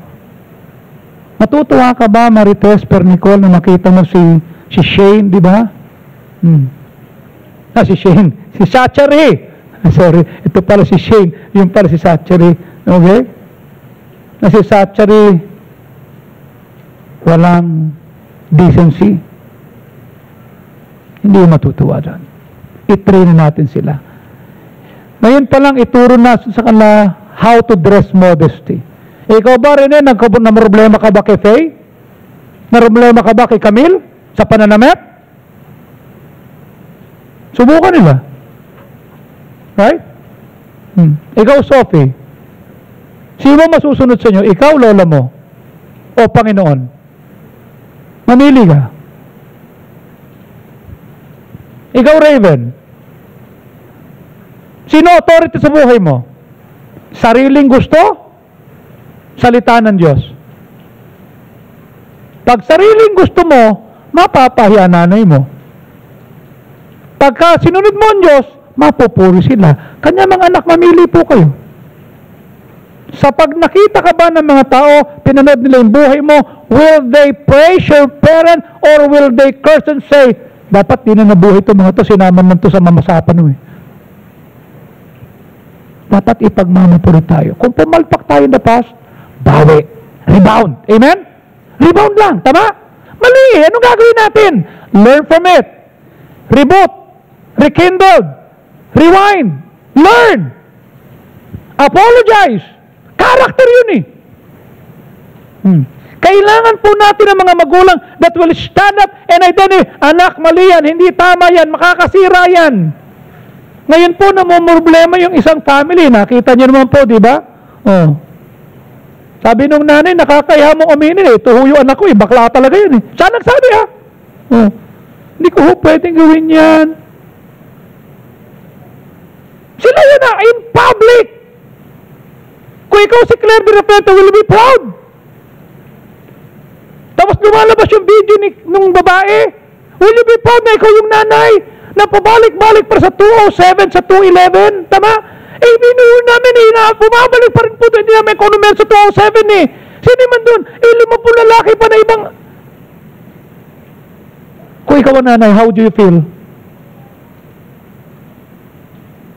Matutuwa ka ba, Marites Pernicol, na nakita mo si Shane, di ba? Si Shane. Si Sachary. Sorry, ito pala si Shane. Yung pala si Sachary. Okay? Na si Sachary, walang decency. Hindi matutuwa dyan. I-train natin sila. Ngayon pa lang, ituro natin sa kanila how to dress modesty. Ikaw ba rin na problema ka ba kay Faye? Na problema ka ba kay Camille? Sa pananamit? Subukan nila. Right? Ikaw, Sophie. Sino masusunod sa inyo? Ikaw, lola mo? O Panginoon? Mamili ka. Ikaw, Raven. Sino authority sa buhay mo? Sariling gusto? Salita ng Diyos. Pag sariling gusto mo, mapapahiya nanay mo. Pagka sinunod mo ang Diyos, mapupuri sila. Kanya mga anak, mamili po kayo. Sa pag nakita ka ba ng mga tao, pinanood nila yung buhay mo, will they praise your parent or will they curse and say, dapat di na nabuhay ito mga to, sinaman man to sa mamasapan mo eh. Dapat ipagmamapuri tayo. Kung pumalpak tayo in the past, bawi. Rebound. Amen? Rebound lang. Tama? Mali. Anong gagawin natin? Learn from it. Reboot. Rekindled. Rewind. Learn. Apologize. Character yun eh. Kailangan po natin ng mga magulang that will stand up and identify, anak, mali yan, hindi tama yan, makakasira yan. Ngayon po, namumroblema yung isang family. Nakita niyo naman po, di ba? Oh. Sabi nung nanay, nakakaya mong uminin eh. Tuho yung anak ko eh. Bakla talaga yun eh. Saan nagsabi ha? Oh. Hindi ko pwedeng gawin yan. Sila Ayan na, in public. Kung ikaw si Claire Birafeta, will you be proud? Tapos lumalabas yung video nung babae. Will you be proud na ikaw yung nanay na pabalik-balik para sa 207, sa 211? Tama? Eh, binuhon namin bumabalik pa rin po. Hindi namin ekonomiyan sa 207 eh. Sino man dun? Eh, 50 lalaki pa na ibang... Kung ikaw ang nanay, how do you feel?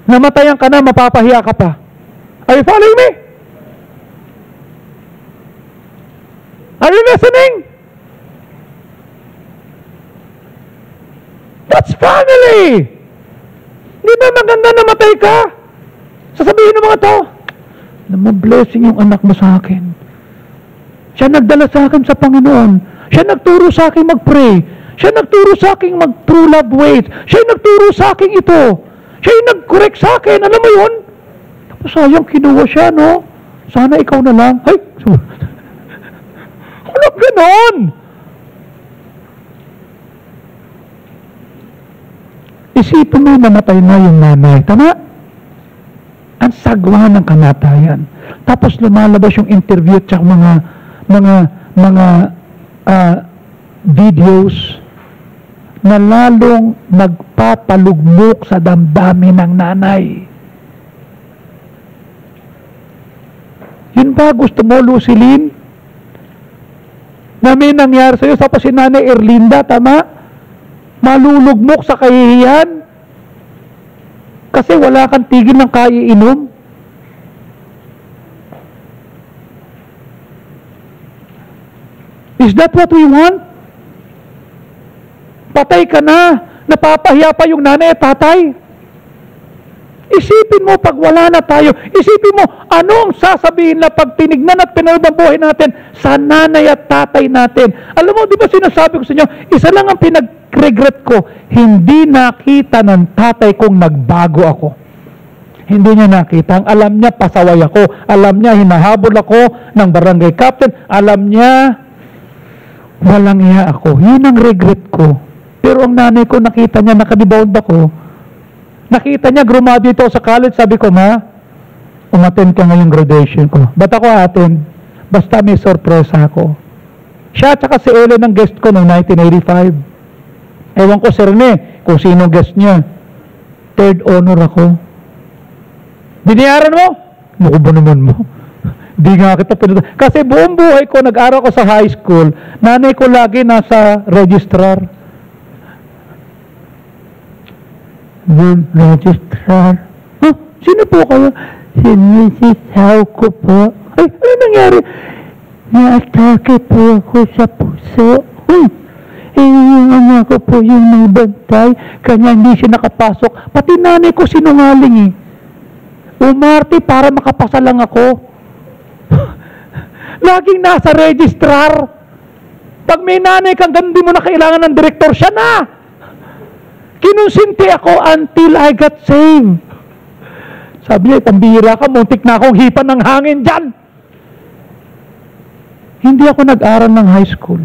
Namatayan ka na, mapapahiya ka pa. Are you following me? Are you listening? That's family! Hindi ba maganda na matay ka? Sasabihin ng mga to, naman blessing yung anak mo sa akin. Siya nagdala sa akin sa Panginoon. Siya nagturo sa akin mag-pray. Siya nagturo sa akin mag-true love ways. Siya nagturo sa akin ito. Siya yung nag-correct sa akin. Alam mo yun? Tapos sayang kinuha siya, no? Sana ikaw na lang. Ay! Walang ganon! Isipin mo namatay na yung nanay. Tama? Ang sagwa ng kamatayan. Tapos lumalabas yung interview at mga videos na lalong nagpapalugmok sa damdamin ng nanay. Yun ba gusto mo, Lucilene? Na may nangyari sa'yo, tapos si Nanay Erlinda, tama? Malulugmok sa kahihiyan kasi wala kang tigil ng kaiinom. Is that what we want? Patay ka na, napapahiya pa yung nanay at tatay. Isipin mo pag wala na tayo, isipin mo ano ang sasabihin na pag tinignan at pinanood ang buhay natin sa nanay at tatay natin. Alam mo, di ba sinasabi ko sa inyo, isa lang ang pinag-regret ko, hindi nakita ng tatay kong nagbago ako. Hindi niya nakita. Alam niya, pasaway ako. Alam niya, hinahabol ako ng barangay captain. Alam niya, walang iya ako. Yun ang regret ko. Pero ang nanay ko, nakita niya, nakadibound ako. Nakita niya, graduate ako sa college. Sabi ko, ma, umattend ka ngayong graduation ko. Ba't ako attend? Basta may sorpresa ako. Siya at saka si Ellen ang guest ko noong 1985. Ewan ko, Sir Ne, kung sino guest niya. Third honor ako. Binayaran mo? Naku ba naman mo? Di nga kita pinunta. Kasi buong buhay ko, nag-aral ko sa high school, nanay ko lagi nasa registrar. Registrar? Huh? Sino po kayo? Si Mrs. Howe ko po. Ay, ano nangyari? Na-atake po ako sa puso. Yung anak ko po yung nagbantay, kanya hindi siya nakapasok. Pati nanay ko sinungaling eh. Umarte para makapasa lang ako. Laging nasa registrar. Pag may nanay kang hindi mo na kailangan ng direktor, siya na. Kinonsinti ako until I got saved. Sabi niya, pambihira ka, muntik na akong hipan ng hangin dyan. Hindi ako nag-aral ng high school.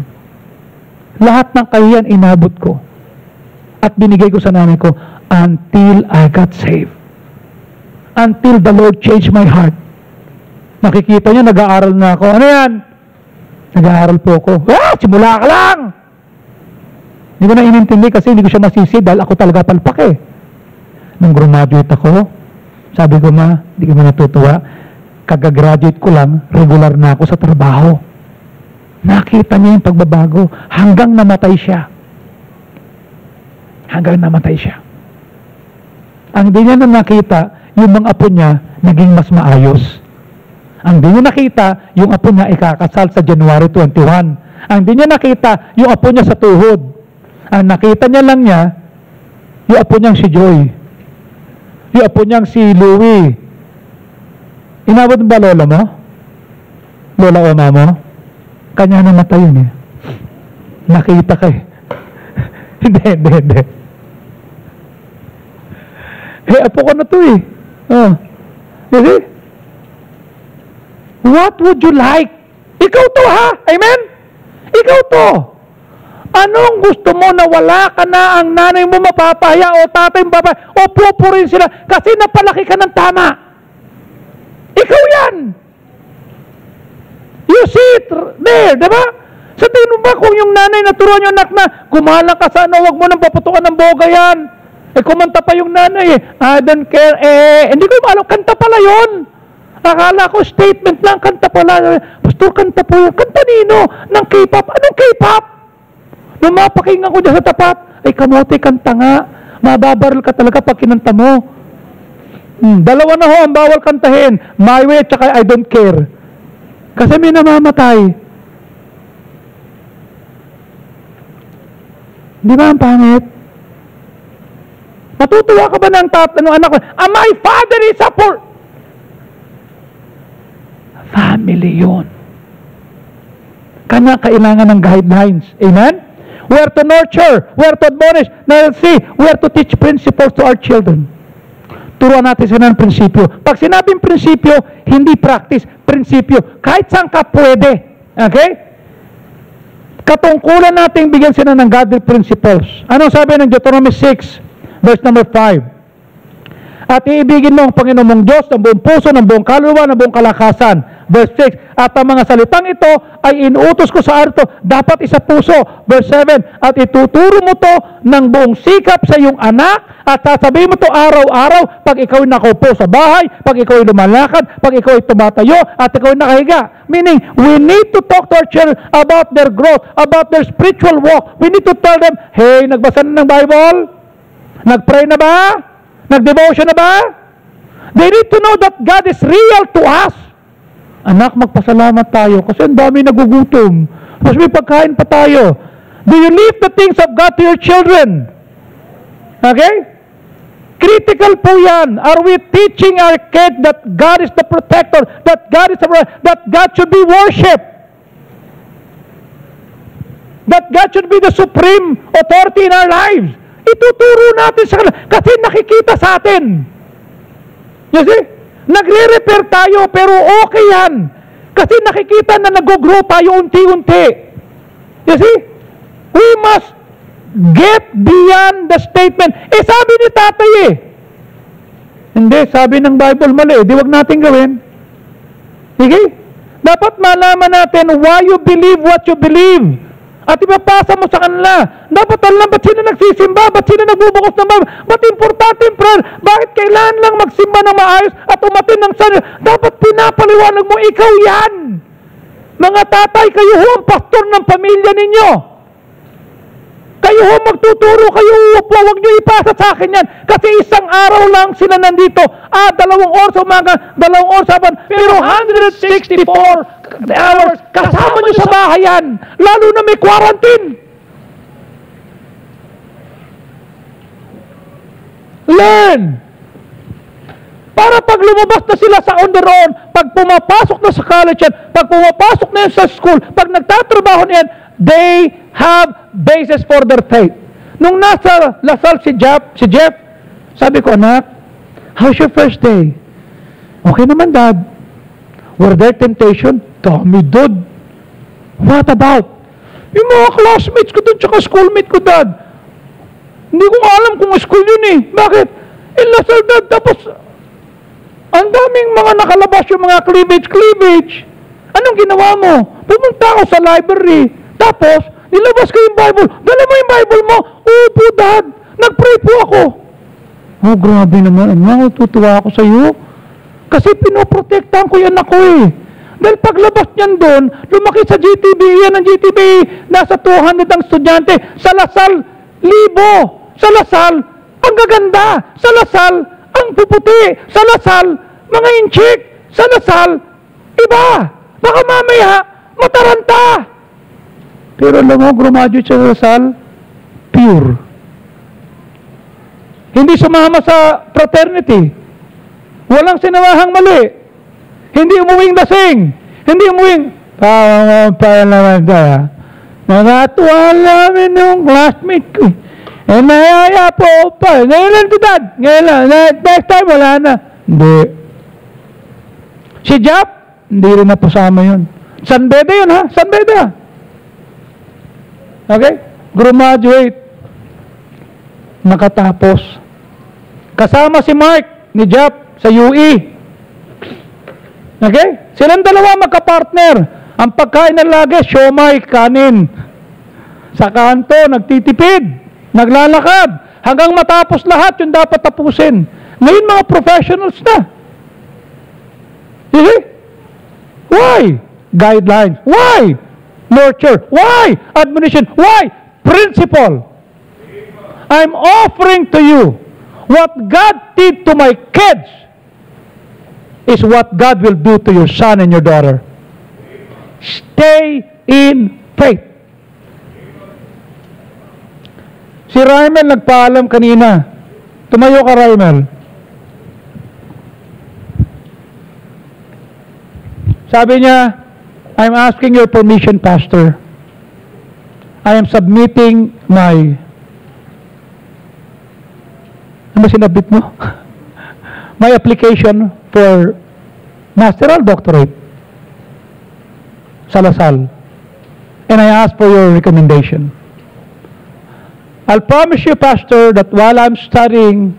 Lahat ng kahiyan inabot ko. At binigay ko sa nanay ko until I got saved. Until the Lord changed my heart. Nakikita niyo, nag-aaral na ako. Ano yan? Nag-aaral po ako. Simula ka lang! Hindi ko na inintindi kasi hindi ko siya masisi dahil ako talaga palpak eh. Nung graduate ako, sabi ko, ma, hindi ko na natutuwa. Kagagraduate ko lang, regular na ako sa trabaho. Nakita niya yung pagbabago hanggang namatay siya. Hanggang namatay siya. Ang di niya na nakita, yung mga apo niya naging mas maayos. Ang di niya nakita, yung apo niya ikakasal sa January 21. Ang di niya nakita, yung apo niya sa tuhod. Ang nakita niya lang niya, yung apo niyang si Joy. Yung apo niyang si Louie. Inabot ba lola mo? Lola o mama mo? Kanya namatay yun eh. Nakita ka eh. Hindi. Apo ko na to eh. Really? What would you like? Ikaw to ha? Amen? Ikaw to. Anong gusto mo na wala ka na, ang nanay mo mapapaya o tatay mo mapapaya o pupurin sila kasi napalaki ka ng tama? Ikaw yan. You see it there, di ba? Sa tingin mo ba kung yung nanay naturuan yung anak na kumalang ka sana, huwag mo nang paputukan ng boga yan. Kumanta pa yung nanay I don't care, hindi ko alam, kanta pala yun. Akala ko statement lang, kanta pala. Pastor, kanta po yan. Kanta nino? Ng K-pop. Anong K-pop? Nung mapakinggan ko dyan sa tapat, ay kamote, kanta nga. Mababaril ka talaga pag kinanta mo. Dalawa na ho ang bawal kantahin. My Way at saka I Don't Care. Kasi may namamatay. Di ba ang pangit? Matutuwa ka ba ng anak ko? My father is a poor. Family yun. Kanya kailangan ng guidelines. Amen? We are to nurture. We are to admonish. Now, see, we are to teach principles to our children. Turuan natin sila ng prinsipyo. Pag sinabing prinsipyo, hindi practice. Prinsipyo. Kahit saan ka pwede. Okay? Katungkulan natin bigyan sila ng godly principles. Anong sabi ng Deuteronomy 6, verse number 5? At iibigin mo ang Panginoon mong Diyos ng buong puso, ng buong kaluluwa, ng buong kalakasan. Verse 6, at ang mga salitang ito ay inuutos ko sa araw dapat isa puso. Verse 7, at ituturo mo to ng buong sikap sa iyong anak at sasabihin mo to araw-araw pag ikaw ay nakaupo sa bahay, pag ikaw ay lumalakad, pag ikaw ay tumatayo, at ikaw ay nakahiga. Meaning, we need to talk to our children about their growth, about their spiritual walk. We need to tell them, hey, nagbasa na ng Bible? Nagpray na ba? Nag-devotion na ba? They need to know that God is real to us. Anak, magpasalamat tayo kasi ang dami nagugutom. Mas may pagkain pa tayo. Do you leave the things of God to your children? Okay? Critical po yan. Are we teaching our kids that God is the protector, that God is that God should be worshipped? That God should be the supreme authority in our lives? Ituturo natin sa kanila kasi nakikita sa atin. You see? Nagre-repair tayo pero okay yan. Kasi nakikita na nag-grow tayo unti-unti. You see? We must get beyond the statement. Sabi ni tatay Hindi, sabi ng Bible mali. Di wag natin gawin. Okay? Dapat malaman natin why you believe what you believe. At ipapasa mo sa kanila. Dapat alam, ba't sila nagsisimba? Ba't sila nagbubukos ng Bible? Ba't importante yung prayer? Bakit kailangan lang magsimba ng maayos at umatin ng sana? Dapat pinapaliwanag mo, ikaw yan. Mga tatay, kayo ho ang pastor ng pamilya ninyo. Kayo ho magtuturo, kayo upo, huwag nyo ipasa sa akin yan. Kasi isang araw lang sila nandito. 2 oras umaga, 2 oras saban. Pero 164 hours, kasama nyo sa bahay yan. Lalo na may quarantine. Learn. Para pag lumabas na sila sa on their own, pag pumapasok na sa college yan, pag pumapasok na yan sa school, pag nagtatrabaho na yan, they have basis for their faith. Nung nasa Lasal si Jeff, sabi ko, anak, how's your first day? Okay naman, Dad. Were there temptation? Dami, Dad. What about? Yung mga classmates ko doon, tsaka schoolmate ko, Dad. Hindi ko alam kung school yun Bakit? Lasal, Dad. Tapos, ang daming mga nakalabas yung mga cleavage. Anong ginawa mo? Pumunta ako sa library. Tapos, nilabas ko yung Bible. Dala mo yung Bible mo. Opo, Dad. Nag-pray po ako. Oh, grabe naman. Tutuwa ako sa iyo. Kasi pinoprotektahan ko yan ako Dahil paglabas niyan doon, lumaki sa GTB. Yan ang GTB. Nasa 200 ang estudyante. Sa Lasal, 1,000. Sa Lasal, ang gaganda. Sa Lasal, ang puputi. Sa Lasal, mga inchik. Sa Lasal, iba. Baka mamaya, mataranta. Pero alam mo, graduate sa Lasal, pure. Hindi sumama sa fraternity. Walang sinamahang mali. Hindi umuwing lasing. Hindi umuwing, naman tayo. Nakatuwa namin yung classmate ko. Nayaya po pa. Ngayon lang, Dad. Ngayon lang. Next time, wala na. Hindi. Si Jap, hindi rin na pasama yun. San Beda yun, ha? San Beda. Okay? Graduate. Nakatapos. Kasama si Mark ni Jap sa UE. Okay? Silang dalawa magka-partner. Ang pagkain ng lagi, siomay, kanin. Sa kanto, nagtitipid, naglalakad. Hanggang matapos lahat, yung dapat tapusin. Ngayon, mga professionals na. See? Why? Guidelines. Why? Nurture. Why? Admonition. Why? Principle. I'm offering to you what God did to my kids is what God will do to your son and your daughter. Stay in faith. Si Raimel nagpaalam kanina. Tumayo ka, Raimel. Sabi niya, I'm asking your permission, Pastor. I am submitting my... Ano ba sinabit mo? My application for masteral doctorate sa Lasal. And I ask for your recommendation. I'll promise you, Pastor, that while I'm studying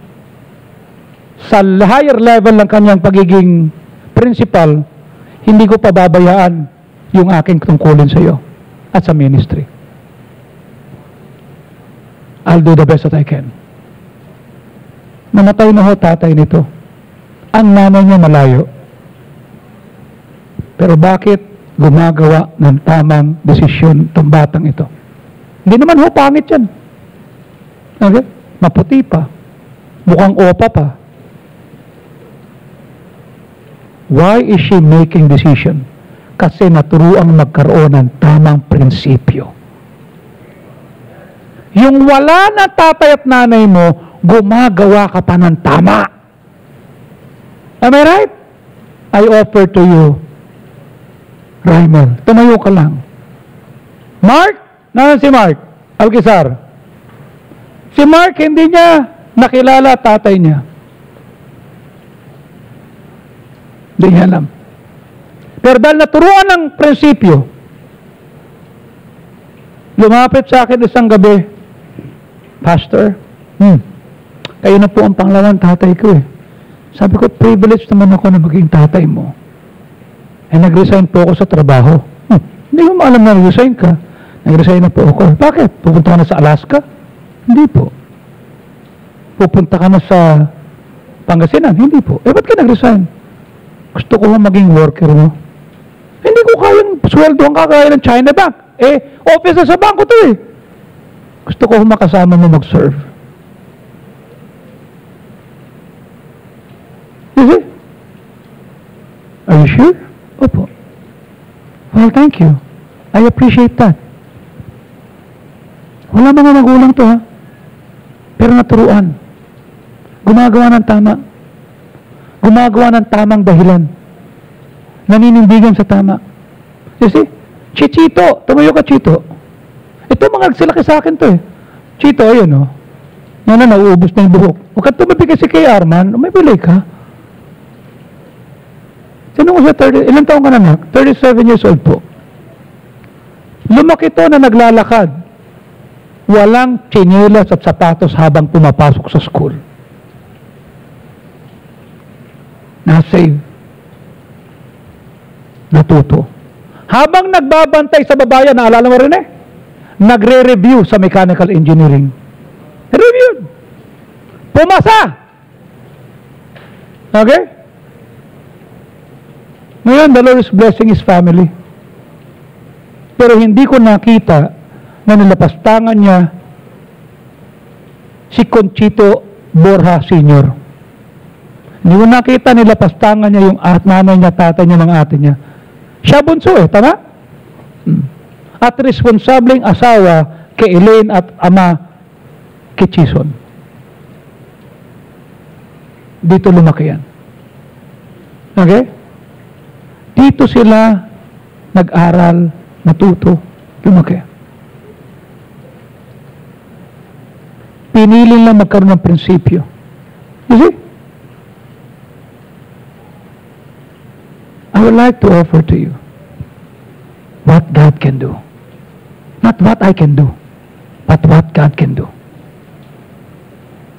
sa higher level ng kanyang pagiging principal, hindi ko pababayaan yung aking tungkulin sa iyo at sa ministry. I'll do the best that I can. Namatay na ho tatay nito. Ang nanay niya malayo. Pero bakit gumagawa ng tamang desisyon itong batang ito? Hindi naman ho pangit yan. Okay? Maputi pa. Mukhang opa pa. Why is she making decision? Kasi naturuang magkaroon ng tamang prinsipyo. Yung wala na tatay at nanay mo, gumagawa ka pa ng tama. Am I right? I offer to you, Raimel, tumayo ka lang. Mark? Nasaan si Mark? Alquizar. Si Mark, hindi niya nakilala tatay niya. Hindi niya alam. Pero dahil naturuan ng prinsipyo, lumapit sa akin isang gabi, Pastor, kayo na po ang panglawan tatay ko eh. Sabi ko, privilege naman ako na maging tatay mo. Eh, nag-resign po ako sa trabaho. Hindi ko maalam na nag-resign ka. Nag-resign na po ako. Bakit? Pupunta ka na sa Alaska? Hindi po. Pupunta ka na sa Pangasinan? Hindi po. Eh, ba't ka nag-resign? Gusto ko maging worker mo. Hindi ko kayang sweldo ang kakaya ng China Bank. Eh, officer sa bangko to eh. Gusto ko makasama mo mag-serve. Is it? Are you sure? Opo. Well, thank you. I appreciate that. Wala mga magulang to ha. Pero naturuan. Gumagawa ng tama. Gumagawa ng tamang dahilan. Naninindigan sa tama. You see? Chito. Tumayo ka, Chito. Ito mga nagsilaki sa akin to eh. Chito, ayun o. Yan na, nauubos na yung buhok. Huwag ka tumabi kasi kay Arman, may bilay ka. Sino ko sa 30, ilang taong ka na anak? 37 years old po. Lumaki to na naglalakad. Walang tsinelas at sapatos habang pumapasok sa school. Na-save. Natuto. Habang nagbabantay sa babayan, naalala mo rin eh? Nagre-review sa mechanical engineering. Reviewed. Pumasa. Okay? Ngayon, the Lord is blessing His family. Pero hindi ko nakita na nilapastangan niya si Conchito Borja Sr. Hindi ko nakita nilapastangan niya yung nanay niya, tatay niya, ng ate niya. Siya bunso eh, tama? At responsableng asawa kay Elaine at ama kay Chison. Dito lumaki yan. Okay? Dito sila nag-aral, natuto, lumaki. Pinili lang magkaroon ng prinsipyo. You see? I would like to offer to you what God can do. Not what I can do, at what God can do.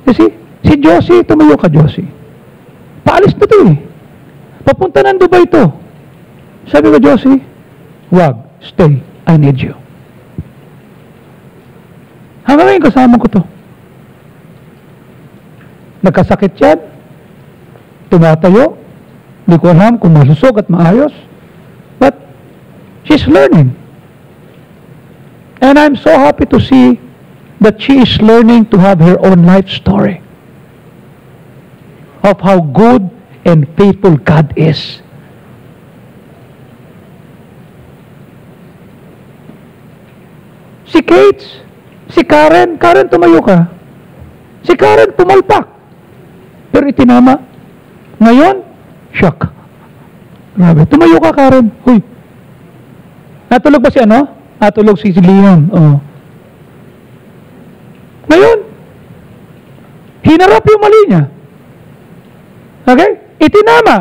You see? Si Josie, tumayo ka, Josie. Paalis na to eh. Papunta ng Dubai to. Sabi ko, Josie, wag, stay. I need you. Hanggang ngayon kasama ko to. Nagkasakit yan. Tumatayo. Hindi ko alam kung malusog at maayos. But she's learning. And I'm so happy to see that she is learning to have her own life story of how good and faithful God is. Si Kate, si Karen, tumayo ka. Si Karen pumalpak. Pero itinama. Ngayon, shock. Grabe. Tumayo ka, Karen. Huy. Natulog ba si ano? Natulog si Leon. Oh. Ngayon, hinarap yung mali niya. Okay? Itinama.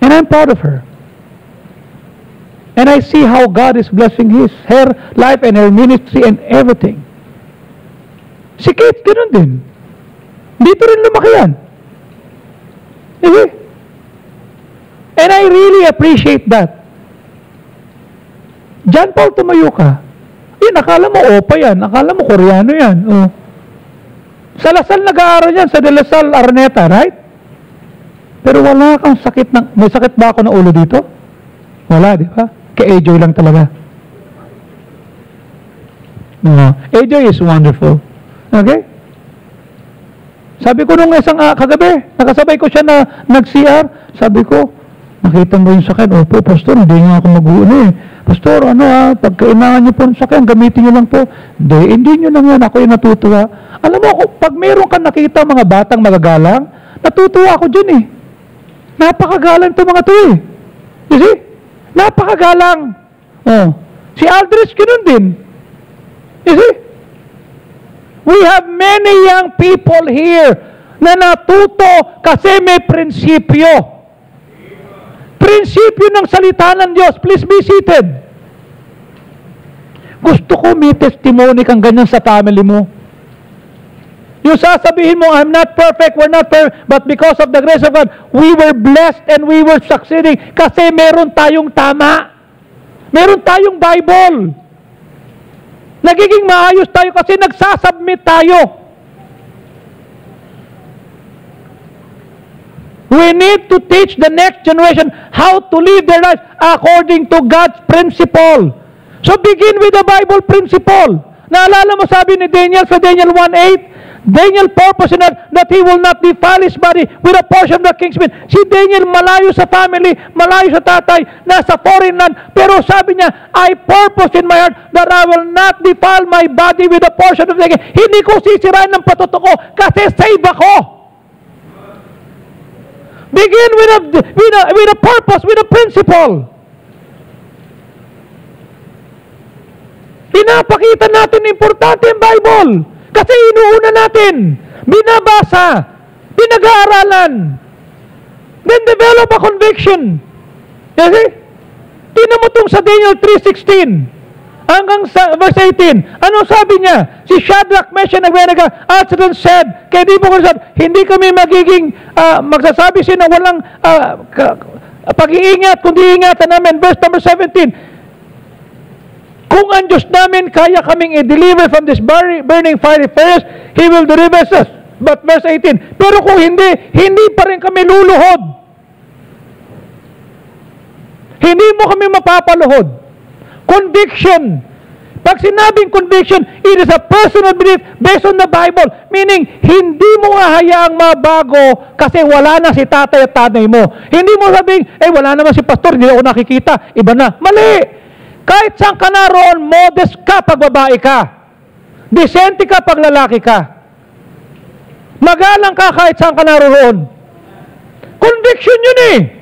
And I'm proud of her. And I see how God is blessing her life and her ministry and everything. Si Kate, ganoon din. Dito rin lumaki yan. Okay? And I really appreciate that. John Paul, tumayo ka. Yun, akala mo opa yan. Akala mo Koreano yan. Oh. Sa Lasal nag-aaral yan, sa De La Salle, Araneta, right? Pero wala kang sakit ng... May sakit ba ako ng ulo dito? Wala, di ba? Kay AJ lang talaga. AJ is wonderful. Okay? Sabi ko nung isang kagabi, nakasabay ko siya na nag-CR, sabi ko, nakita mo yung sakit. Opo, Pastor, hindi nga ako mag-uuna eh. Pastor, pag kailangan niyo po ng sakyan, gamitin niyo lang po. Hindi niyo lang yan. Ako yung natutuwa. Alam mo, pag meron kang nakita mga batang magagalang, natutuwa ako dyan eh. Napakagalang ito mga to eh. You see? Napakagalang. Oh. Si Aldrich, ganun din. You see? We have many young people here na natuto kasi may prinsipyo. Prinsipyo ng salita ng Diyos. Please be seated. Gusto ko may testimony kang ganyan sa family mo. Yung sasabihin mo, I'm not perfect, we're not perfect, but because of the grace of God, we were blessed and we were succeeding kasi meron tayong tama. Meron tayong Bible. Nagiging maayos tayo kasi nagsasubmit tayo. We need to teach the next generation how to live their lives according to God's principle. So begin with the Bible principle. Naalala mo sabi ni Daniel sa Daniel 1:8, Daniel purpose that he will not defile his body with a portion of the king's meat. Si Daniel malayo sa family, malayo sa tatay, nasa foreign land, pero sabi niya, I purpose in my heart that I will not defile my body with a portion of the king. Hindi ko sisirain ng patuto ko kasi save ako. Begin with a purpose, with a principle. Pinapakita natin importante ang Bible. Kasi inuuna natin. Binabasa. Pinag-aaralan. Then develop a conviction. Kasi, tingnan mo itong sa Daniel 3:16 hanggang sa verse 18. Ano sabi niya? Si Shadrach, Meshach, and Abednego answered and said, kaya di mo ko said, hindi kami magiging magsasabi siya na walang pag-iingat, kundi ingatan namin. Verse number 17, kung ang Diyos namin kaya kaming i-deliver from this burning fiery furnace, He will deliver us. But verse 18, pero kung hindi pa rin kami luluhod. Hindi mo kami mapapaluhod. Conviction. Pag sinabing conviction, it is a personal belief based on the Bible. Meaning, hindi mo hayaang mabago kasi wala na si tatay at tanay mo. Hindi mo sabing, wala naman si pastor, hindi ako nakikita. Iba na. Mali! Kahit saan ka naroon, modest ka pag babae ka. Decente ka pag lalaki ka. Magalang ka kahit saan ka naroon. Conviction yun eh.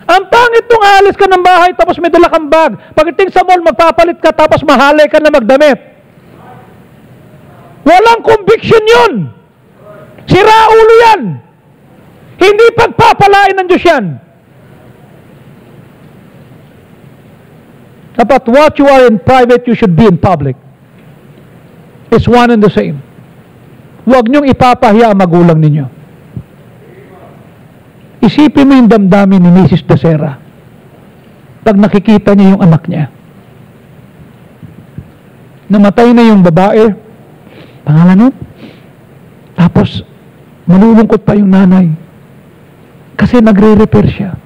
Ang pangit nung alis ka ng bahay tapos may dala kang bag. Pagdating sa mall, magpapalit ka tapos mahalay ka na magdamit. Walang conviction yun. Sira ulo yan. Hindi pagpapalain ng Diyos yan. Dapat what you are in private, you should be in public. It's one and the same. Huwag niyong ipapahiya ang magulang ninyo. Isipin mo yung damdamin ni Mrs. Dacera pag nakikita niya yung anak niya. Namatay na yung babae, pangalan nun? Tapos, malulungkot pa yung nanay. Kasi nagre-repair siya.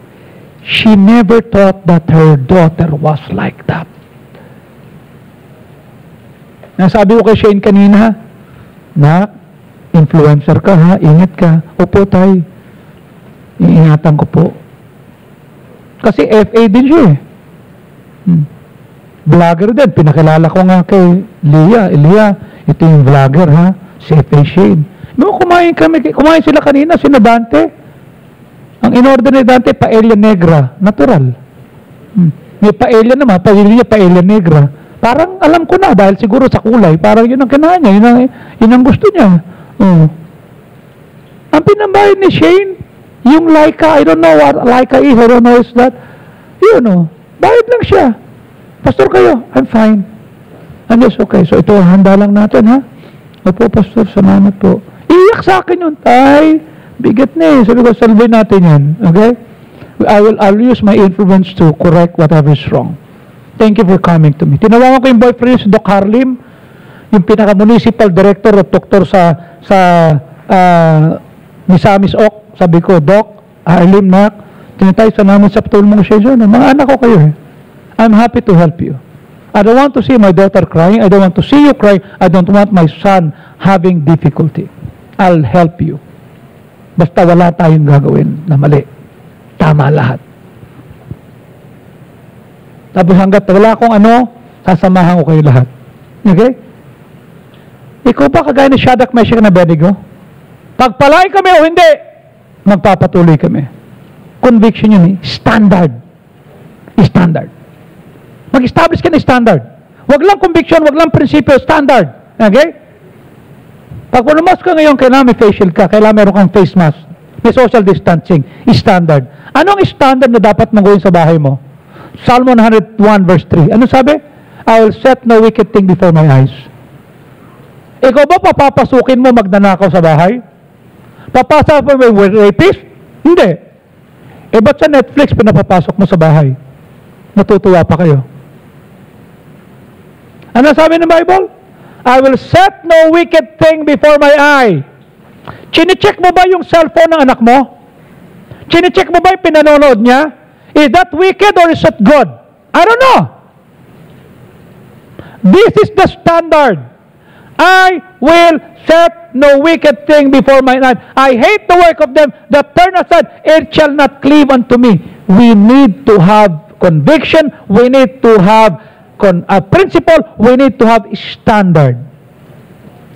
She never thought that her daughter was like that. Nasabi ko kay Shane kanina, na, influencer ka ha, ingat ka. Opo tay, iingatan ko po. Kasi FA din siya eh. Vlogger din, pinakilala ko nga kay Elia, ito yung vlogger ha, si FA Shane. No, kumain sila kanina, sina Dante. Ang in-order ni Dante, paella negra, natural. May paella naman, paella negra. Parang alam ko na, dahil siguro sa kulay, parang yun ang kinain niya, yun ang gusto niya. Ang pinambayad ni Shane, yung Laika, I don't know what Laika is, I don't know is that, bayad lang siya. Pastor kayo, I'm fine. I'm just okay. So ito, handa lang natin ha. Opo, Pastor, salamat po. Iyak sa akin yun, tay. Bigat na eh. Sabi ko, salve natin yan. Okay? I'll use my influence to correct whatever is wrong. Thank you for coming to me. Tinawagan ko yung boyfriend si Doc Harlim, yung pinaka-municipal director at doktor sa Misamis Ok. Sabi ko, Doc, Harlim na, tinatay sa namin sa patulong mga session. Mga anak ko kayo eh. I'm happy to help you. I don't want to see my daughter crying. I don't want to see you crying. I don't want my son having difficulty. I'll help you. Basta wala tayong gagawin na mali. Tama lahat. Tapos hanggat wala akong sasamahan ko kayo lahat. Okay? Ikaw ba kagaya ni Shadrach, Meshach na Abednego? Pagpalain kami o hindi, magpapatuloy kami. Conviction yun eh. Standard. Standard. Mag-establish ka ng standard. Wag lang conviction, wag lang prinsipyo, standard. Okay? Pag pulumas ka ngayon, kailangan may facial ka, kailangan meron kang face mask, may social distancing, standard. Anong standard na dapat mong gawin sa bahay mo? Psalm 101 verse 3. Ano sabi? I will set no wicked thing before my eyes. Ikaw ba papapasukin mo magnanakaw sa bahay? Papasok mo may rapist? Hindi. Ba't sa Netflix pinapapasok mo sa bahay? Natutuwa pa kayo. Ano sabi ng Bible? I will set no wicked thing before my eye. Chine-check mo ba yung cellphone ng anak mo? Chine-check mo ba yung pinanonood niya? Is that wicked or is that good? I don't know. This is the standard. I will set no wicked thing before my eye. I hate the work of them that turn aside. It shall not cleave unto me. We need to have conviction. We need to have a principle. We need to have standard.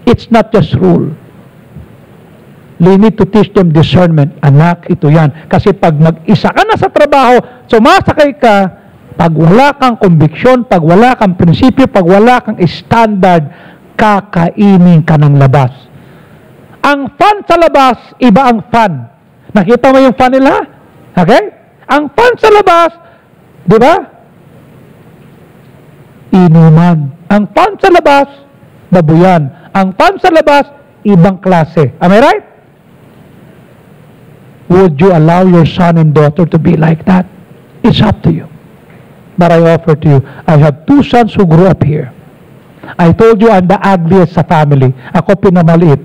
It's not just rule. We need to teach them discernment. Anak, ito yan. Kasi pag mag-isa ka na sa trabaho, sumasakay ka, pag wala kang conviction, pag wala kang prinsipyo, pag wala kang standard, kakainin ka ng labas. Ang fun sa labas, iba ang fun. Nakita mo yung fun nila? Okay? Ang fun sa labas, di ba? Inuman. Ang fun sa labas, babuyan. Ang fun sa labas, ibang klase. Am I right? Would you allow your son and daughter to be like that? It's up to you. But I offer to you, I have 2 sons who grew up here. I told you I'm the ugliest sa family. Ako pinamaliit.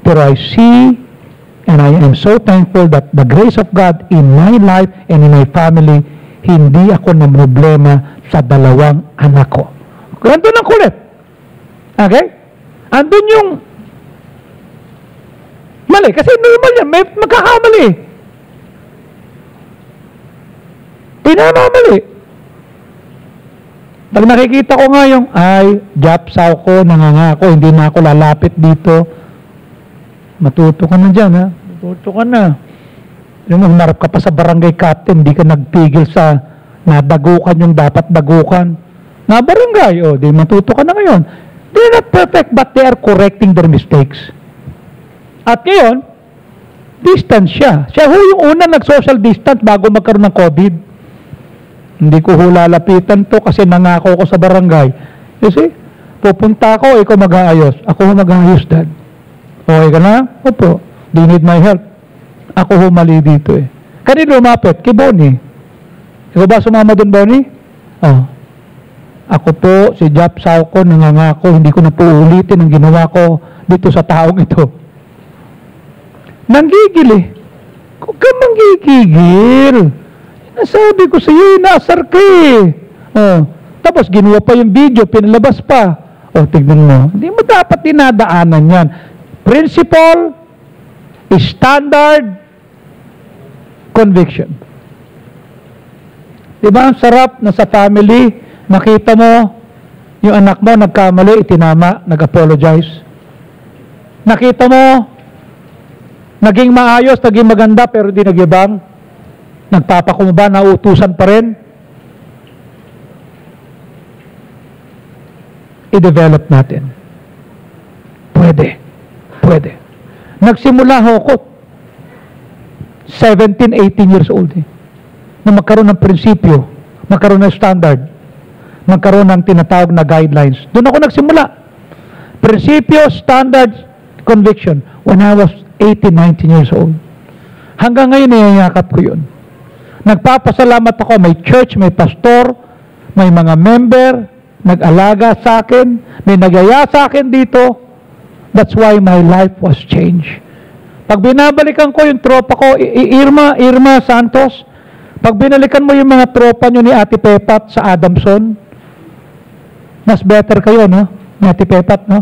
Pero I see and I am so thankful that the grace of God in my life and in my family, hindi ako na problema sa 2 anak ko. Andun ang kulit. Okay? Andun yung mali. Kasi normal yan. May magkakamali. Pinamamali. Pag nakikita ko nga yung, japsaw ko, nangangako, hindi na ako lalapit dito. Matuto ka na dyan, ha? Matuto ka na. Yung humarap ka pa sa barangay captain, hindi ka nagpigil sa nadagukan yung dapat dagukan. Na barangay, di matuto ka na ngayon. They're not perfect, but they are correcting their mistakes. At ngayon, distance siya. Siya yung una nag-social distance bago magkaroon ng COVID. Hindi ko lalapitan to kasi nangako ko sa barangay. You see? Pupunta ako, ikaw mag-aayos. Ako mag-aayos, Dad. Okay ka na? Opo. Do you need my help? Ako mali dito eh. Kanino lumapit? Kay Bonnie. Ikaw ba sumama doon, Bonnie? Oh. Ako po, si Jap Sauko, nangangako, hindi ko na po ulitin ang ginawa ko dito sa taong ito. Nanggigil eh. Huwag ka manggigigil. Nasabi ko sa iyo, inaasar ka eh. Oh. Tapos ginawa pa yung video, pinalabas pa. O, tignan mo. Hindi mo dapat dinadaanan yan. Principle, standard, conviction. Diba ang sarap na sa family, makita mo, yung anak mo nagkamali, itinama, nag-apologize. Nakita mo, naging maayos, naging maganda, pero di nagibang. Nagpapakumaba, nauutusan pa rin. I-develop natin. Pwede. Pwede. Nagsimula ho ako, 17, 18 years old eh, na magkaroon ng prinsipyo, magkaroon ng standard, magkaroon ng tinatawag na guidelines. Doon ako nagsimula. Prinsipyo, standard, conviction. When I was 18, 19 years old. Hanggang ngayon, niyayakap ko yun. Nagpapasalamat ako, may church, may pastor, may mga member, nag-alaga sa akin, may nagaya sa akin dito. That's why my life was changed. Pag binabalikan ko yung tropa ko, Irma Santos, pag binalikan mo yung mga tropa nyo ni Ate Pepat sa Adamson, mas better kayo, no? Ni Ate Pepat, no?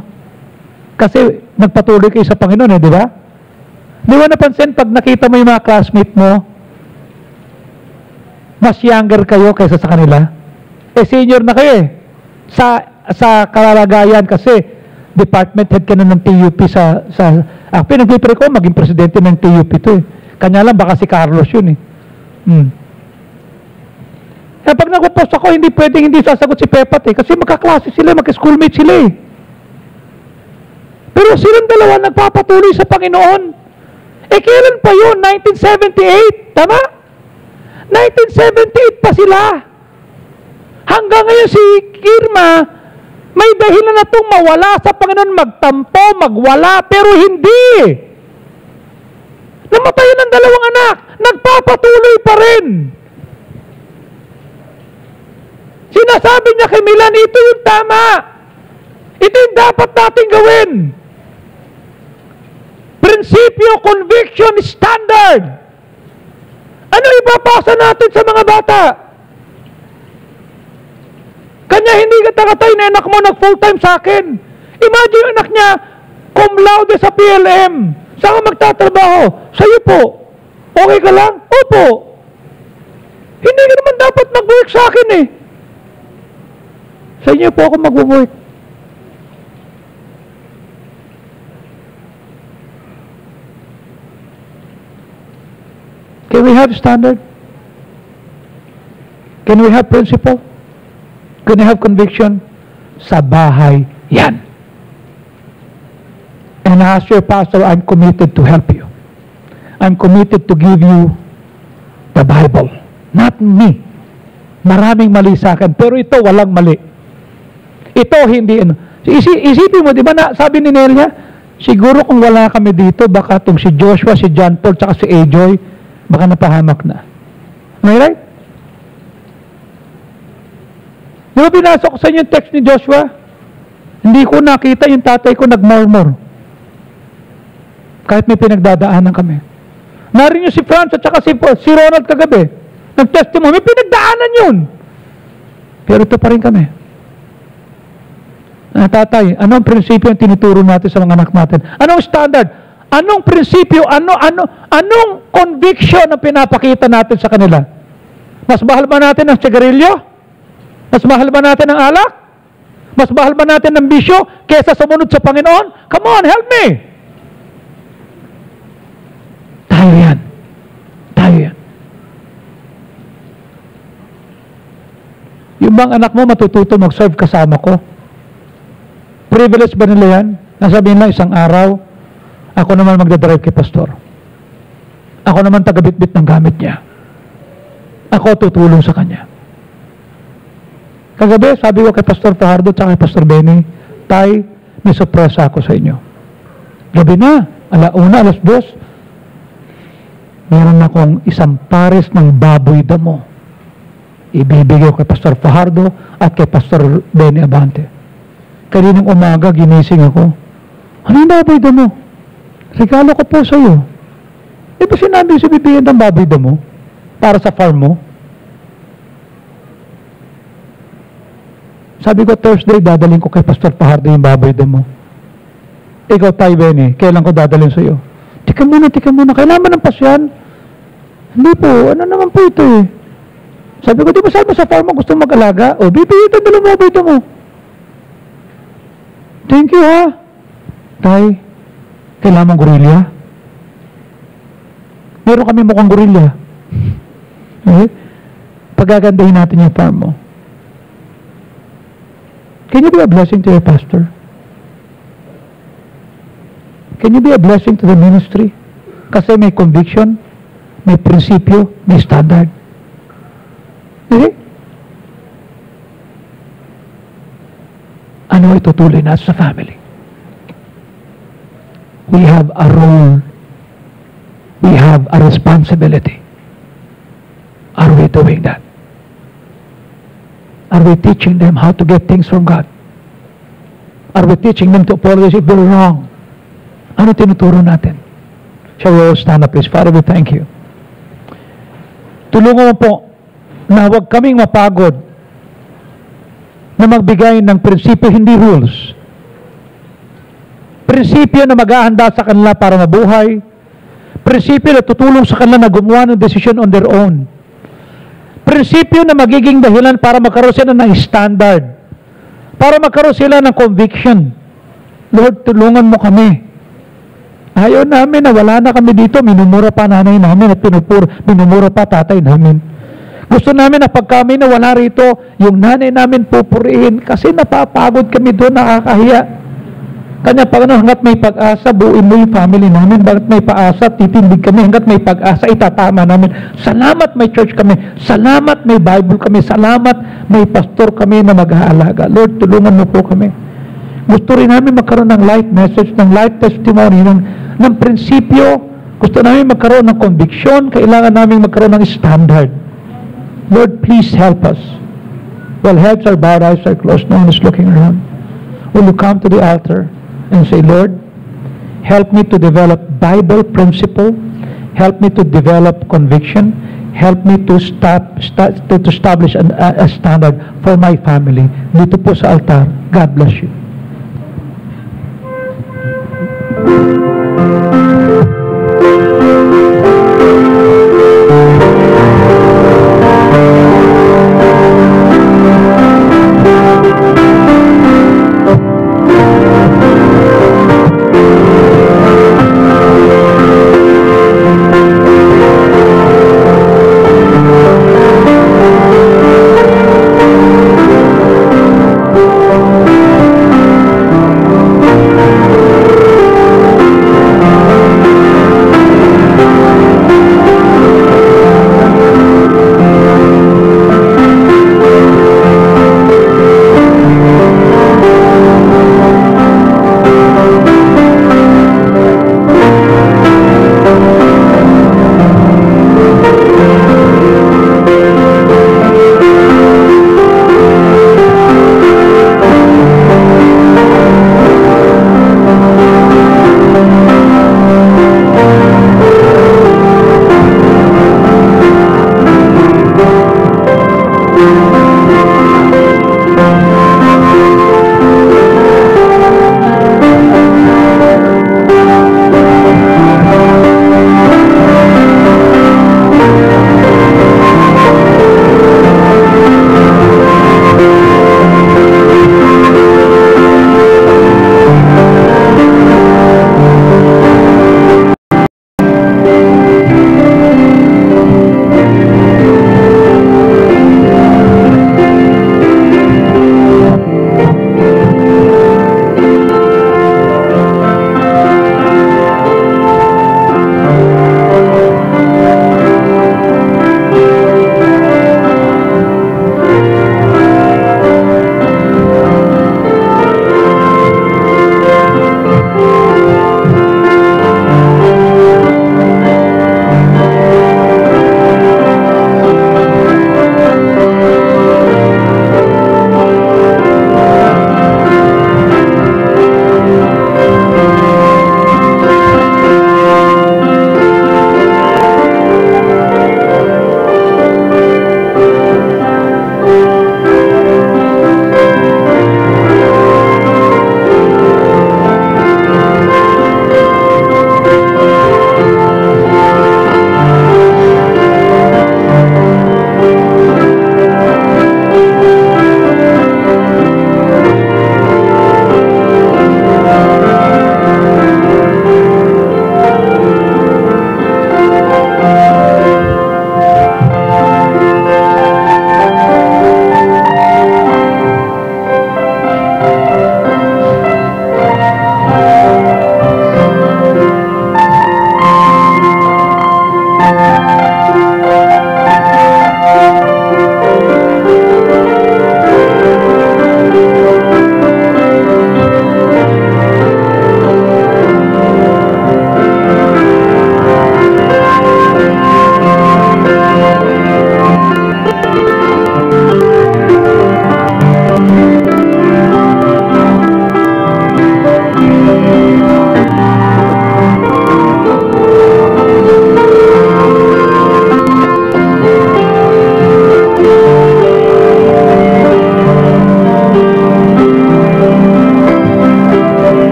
Kasi nagpatuloy kayo sa Panginoon, eh, di ba? Di ba napansin, pag nakita mo yung mga classmate mo, mas younger kayo kaysa sa kanila? Eh, senior na kayo eh. Sa kalalagayan kasi department head ka na ng TUP pinag-prepare ko maging presidente ng TUP to eh. Kanya lang baka si Carlos yun eh. Kaya pag nagpo-post ako, hindi pwedeng hindi sasagot si Pepat eh. Kasi magkaklase sila, magka-schoolmate sila eh. Pero silang dalawa nagpapatuloy sa Panginoon. Eh kailan pa yun? 1978, tama? 1978 pa sila. Hanggang ngayon si Irma, may dahilan na itong mawala sa Panginoon, magtampo, magwala, pero hindi. Namatayan ng dalawang anak, nagpapatuloy pa rin. Sinasabi niya kay Milan, ito yung tama. Ito yung dapat natin gawin. Prinsipyo, conviction, standard. Ano ipapasa natin sa mga bata? Kanya hindi katakatay na anak mo nag-full-time sa akin. Imagine yung anak niya, cum laude sa PLM. Saan ka magtatrabaho? Sa'yo po. Okay ka lang? Opo. Hindi ka naman dapat mag-work sa akin eh. Sa inyo po ako mag-work. Can we have standard? Can we have principle? Can you have conviction? Sa bahay yan. And as your pastor, I'm committed to help you. I'm committed to give you the Bible. Not me. Maraming mali sa akin, pero ito walang mali. Ito hindi. Isipin mo, di ba na, sabi ni Nelia, siguro kung wala kami dito, baka itong si Joshua, si John Paul, tsaka si Ajoy, baka napahamak na. Am I right? Di ba binasa ko sa inyo yung text ni Joshua? Hindi ko nakita yung tatay ko nag-murmur. Kahit may pinagdadaanan kami. Narinig si Franz at saka si Ronald kagabi. Nag-testimony, may pinagdaanan yun. Pero ito pa rin kami. Tatay, anong prinsipyo yung tinuturo natin sa mga anak natin? Anong standard? Anong prinsipyo? Anong conviction ang pinapakita natin sa kanila? Mas mahal ba natin ang sigarilyo? Mas mahal ba natin ang alak? Mas mahal ba natin ang bisyo kesa sumunod sa Panginoon? Come on, help me! Tayo yan. Tayo yan. Yung bang anak mo matututo mag-serve kasama ko? Privilege ba nila yan? Nasabihin lang isang araw, ako naman magdadrive kay pastor. Ako naman tagabitbit ng gamit niya. Ako tutulong sa kanya. Kagabi, sabi ko kay Pastor Fajardo at kay Pastor Benny, Tay, may sorpresa ako sa inyo. Gabi na, 1:00, 2:00. Meron akong isang pares ng baboy damo. Ibibigay ko kay Pastor Fajardo at kay Pastor Benny Abante. Kaninang umaga, ginising ako. Ano yung baboy damo? Regalo ko po sa iyo. Eh, ba sinabi sa bibigyan ng baboy damo para sa farm mo? Sabi ko, Thursday, dadalhin ko kay Pastor Fajardo yung baboy damo. Ikaw, Tay Benny, kailan ko dadalhin sa iyo? Tika muna, kailan mo ng pasyan? Hindi po, ano naman po ito eh. Sabi ko, di ba sabi mo sa farm mo gusto mag-alaga? O, bibigyan ito, dalawang baboy damo. Thank you ha. Tay, kailangan mong gorilya? Meron kami mukhang gorilya. Okay? Pagagandahin natin yung farm mo. Can you be a blessing to your pastor? Can you be a blessing to the ministry? Kasi may conviction, may prinsipyo, may standard. Okay? Ano itutuloy natin sa family? We have a role. We have a responsibility. Are we doing that? Are we teaching them how to get things from God? Are we teaching them to apologize if they're wrong? Ano tinuturo natin? Shall we all stand up, please? Father, we thank you. Tulungan mo po na huwag kaming mapagod na magbigay ng prinsipyo, hindi rules. Prinsipyo na maghahanda sa kanila para mabuhay. Prinsipyo na tutulong sa kanila na gumawa ng decision on their own. Prinsipyo na magiging dahilan para magkaroon sila ng standard. Para magkaroon sila ng conviction. Lord, tulungan mo kami. Ayaw namin na wala na kami dito, minumura pa nanay namin at minumura pa tatay namin. Gusto namin na pag kami na wala rito, yung nanay namin pupurihin kasi napapagod kami doon, nakakahiya. Kanya pag hanggat may pag-asa, buuin mo yung family namin. Bakit may paasa, titindig kami. Hanggat may pag-asa, itatama namin. Salamat may church kami. Salamat may Bible kami. Salamat may pastor kami na mag-aalaga. Lord, tulungan mo po kami. Gusto rin namin magkaroon ng light message, ng light testimony, ng prinsipyo. Gusto namin magkaroon ng conviction. Kailangan namin magkaroon ng standard. Lord, please help us. While heads are bowed, eyes are closed, no one is looking around. Will you come to the altar and say, Lord, help me to develop Bible principle, help me to develop conviction, help me to establish a standard for my family. Dito po sa altar. God bless you.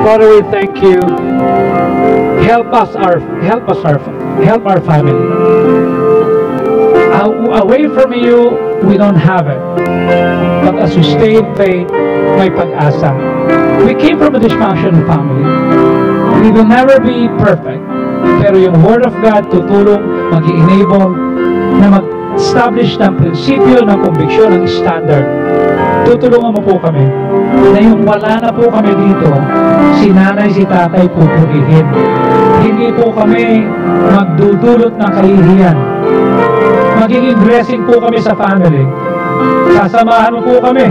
Father, we thank you. Help our family. Away from you, we don't have it. But as we stay in faith, may pag-asa. We came from a dysfunctional family. We will never be perfect. Pero yung Word of God tutulong, mag-i-enable na mag-establish ng prinsipyo, ng conviction, ng standard. Tutulungan mo po kami na yung wala na po kami dito, si nanay, si tatay pupurihin. Hindi po kami magdudulot ng kahihiyan. Magiging blessing po kami sa family. Sasamahan mo po kami.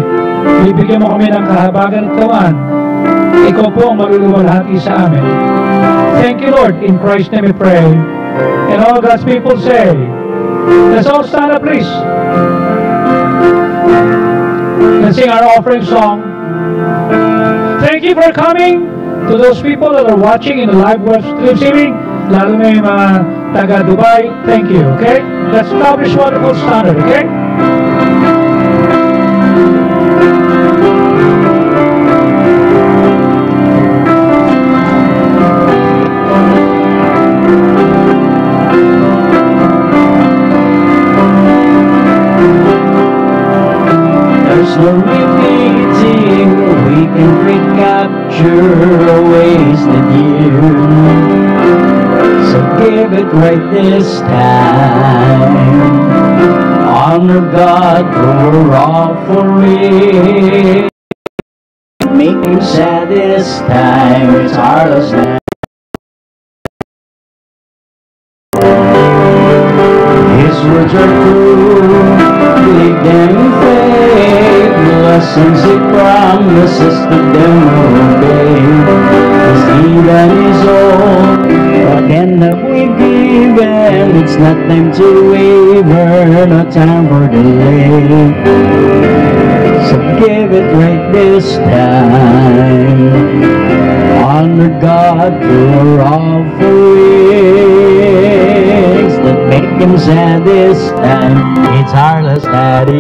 Bibigyan mo kami ng kahabagan at kawan. Ikaw po ang magluluwalhati sa amin. Thank you, Lord. In Christ's name we pray. And all God's people say, let's all stand up, please. Let's sing our offering song. Thank you for coming. To those people that are watching in the live web streaming, lalo na yung mga taga Dubai, thank you, okay? Let's establish wonderful standard, okay? There's no repeating, we can recapture a wasted year. So give it right this time. Honor God for offering. Make Him sad this time. It's our last night. His words are true. Believe them in faith. The lessons He promises to them obey. Cause even is old, what end have we given? It's not time to waver, no time for delay. So give it right this time. Honor God through our offerings that make Him sad this time. It's our last Daddy.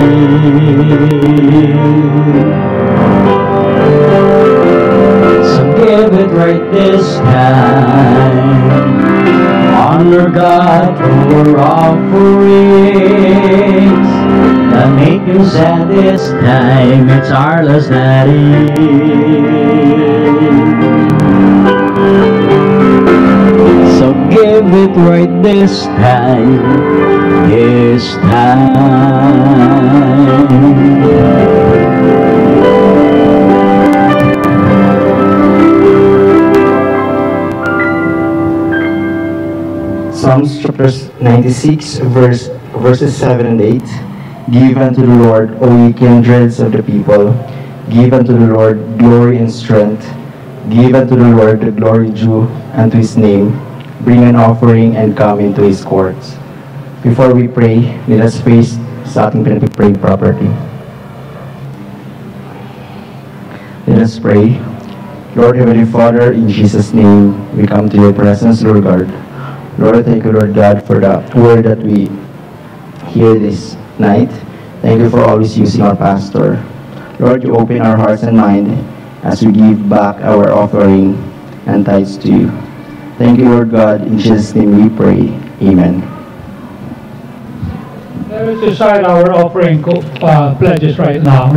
So give it right this time. Honor God through our offerings that make Him sad this time. It's our last Daddy. So give it right this time, this time. Psalms chapter 96, verses 7 and 8. Give unto the Lord, O ye kindreds of the people. Give unto the Lord glory and strength. Give unto the Lord the glory due unto His name. Bring an offering and come into His courts. Before we pray, let us face sa ating pinag-pray property. Let us pray. Lord Heavenly Father, in Jesus' name, we come to your presence, Lord God. Lord, thank you, Lord God, for the word that we hear this night. Thank you for always using our pastor. Lord, you open our hearts and mind as we give back our offering and tithes to you. Thank you, Lord God. In Jesus' name we pray. Amen. Let us decide our offering pledges right now.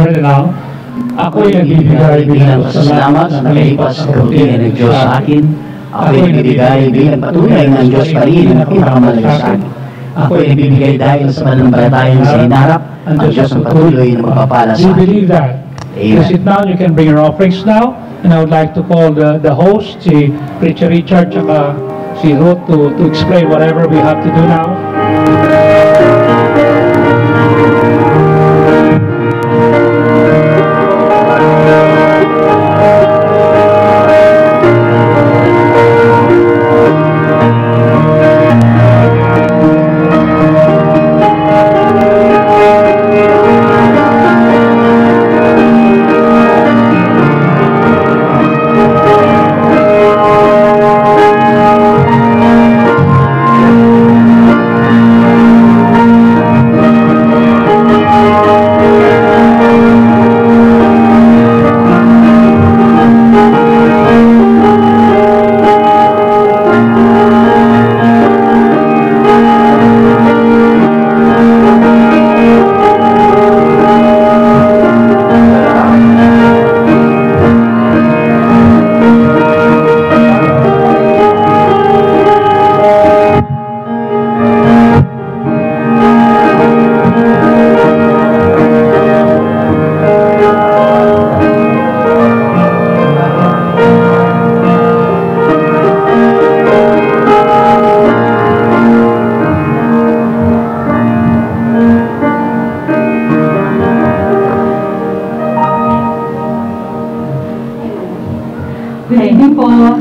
Ako'y nagbibigay bilang Salamat sa nakalipas sa kabutihan ng Diyos sa akin. Ako'y nagbibigay bilang patunay ng Diyos pa rin ang pinakamalaga sa akin. Ako'y nagbibigay dahil sa pananampalatayang sa hinarap, ang Diyos ang patuloy na magpapala sa You akin. believe that? You sit down, you can bring your offerings now. And I would like to call the host, si Preacher Richard, tsaka si Ruth to explain whatever we have to do now.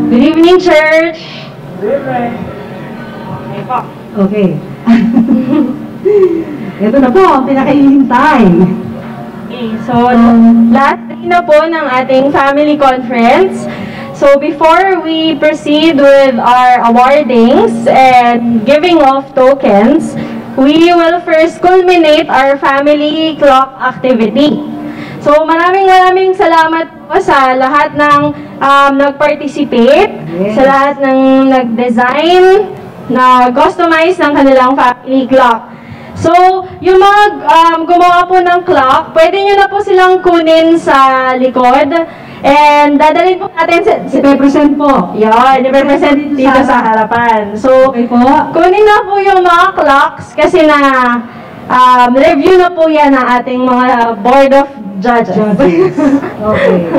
Good evening, church. Okay. Ito na po ang pinakahihintay. Okay, so last day na po ng ating family conference. So before we proceed with our awardings and giving of tokens, we will first culminate our family clock activity. So maraming salamat po sa lahat ng nag-participate, sa lahat ng nag-design, na-customize ng kanilang family clock. So, yung mga gumawa po ng clock, pwede nyo na po silang kunin sa likod. And dadalhin po natin, i-represent po. Yan, i-represent dito sa harapan. So, kunin na po yung mga clocks kasi na review na po yan ng ating mga board of judges. Okay.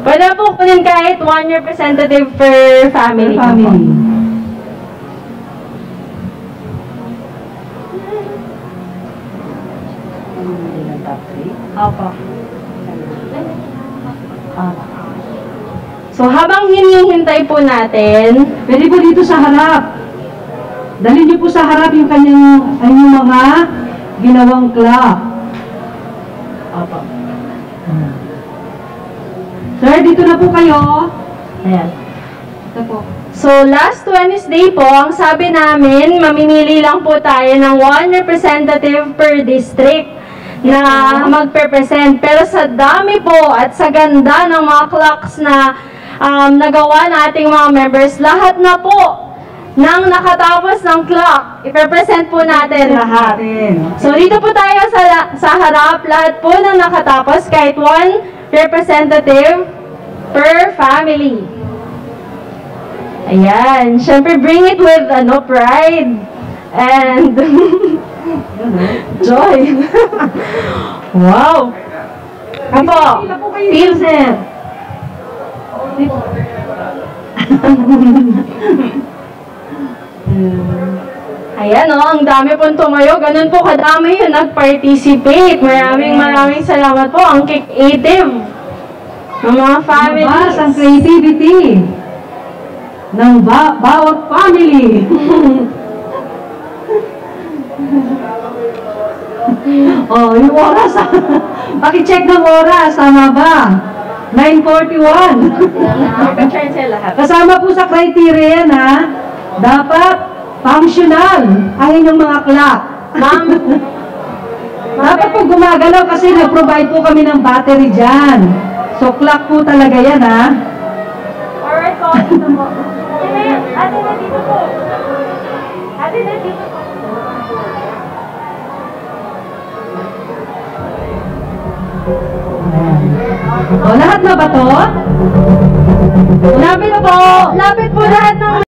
Pwede na po kunin kahit one representative per family. Opo. So, habang hinihintay po natin, pwede po dito sa harap. Dalhin niyo po sa harap yung kanyang mga ginawang clock. opo. Sir, dito na po kayo. Ayan. Ito po. So, last Wednesday po, ang sabi namin, mamimili lang po tayo ng one representative per district na magpe-present. Pero sa dami po at sa ganda ng mga clocks na nagawa ng ating mga members, lahat na po nang nakatapos ng clock, ipe-present po natin lahat. So, dito po tayo sa harap, lahat po nang nakatapos, kahit one representative per family. Ayan. Siyempre, bring it with pride and joy. Wow. Opo. Feel sir. Ayan ang dami pong tumayo. Ganun po kadami yung nag-participate. Maraming salamat po. Ang creative ng mga families. Ang creativity ng bawat family. Yung oras. Paki-check ng oras. Tama ba? 9:41. Kasama po sa criteria na dapat functional ang inyong mga clock. Ma'am, dapat po gumagalaw kasi nag-provide po kami ng battery dyan. So clock po talaga yan, ha? alright po. Ito po. Ate na dito po. Ate na dito po. O, lahat na ba to? Lapit po lahat ng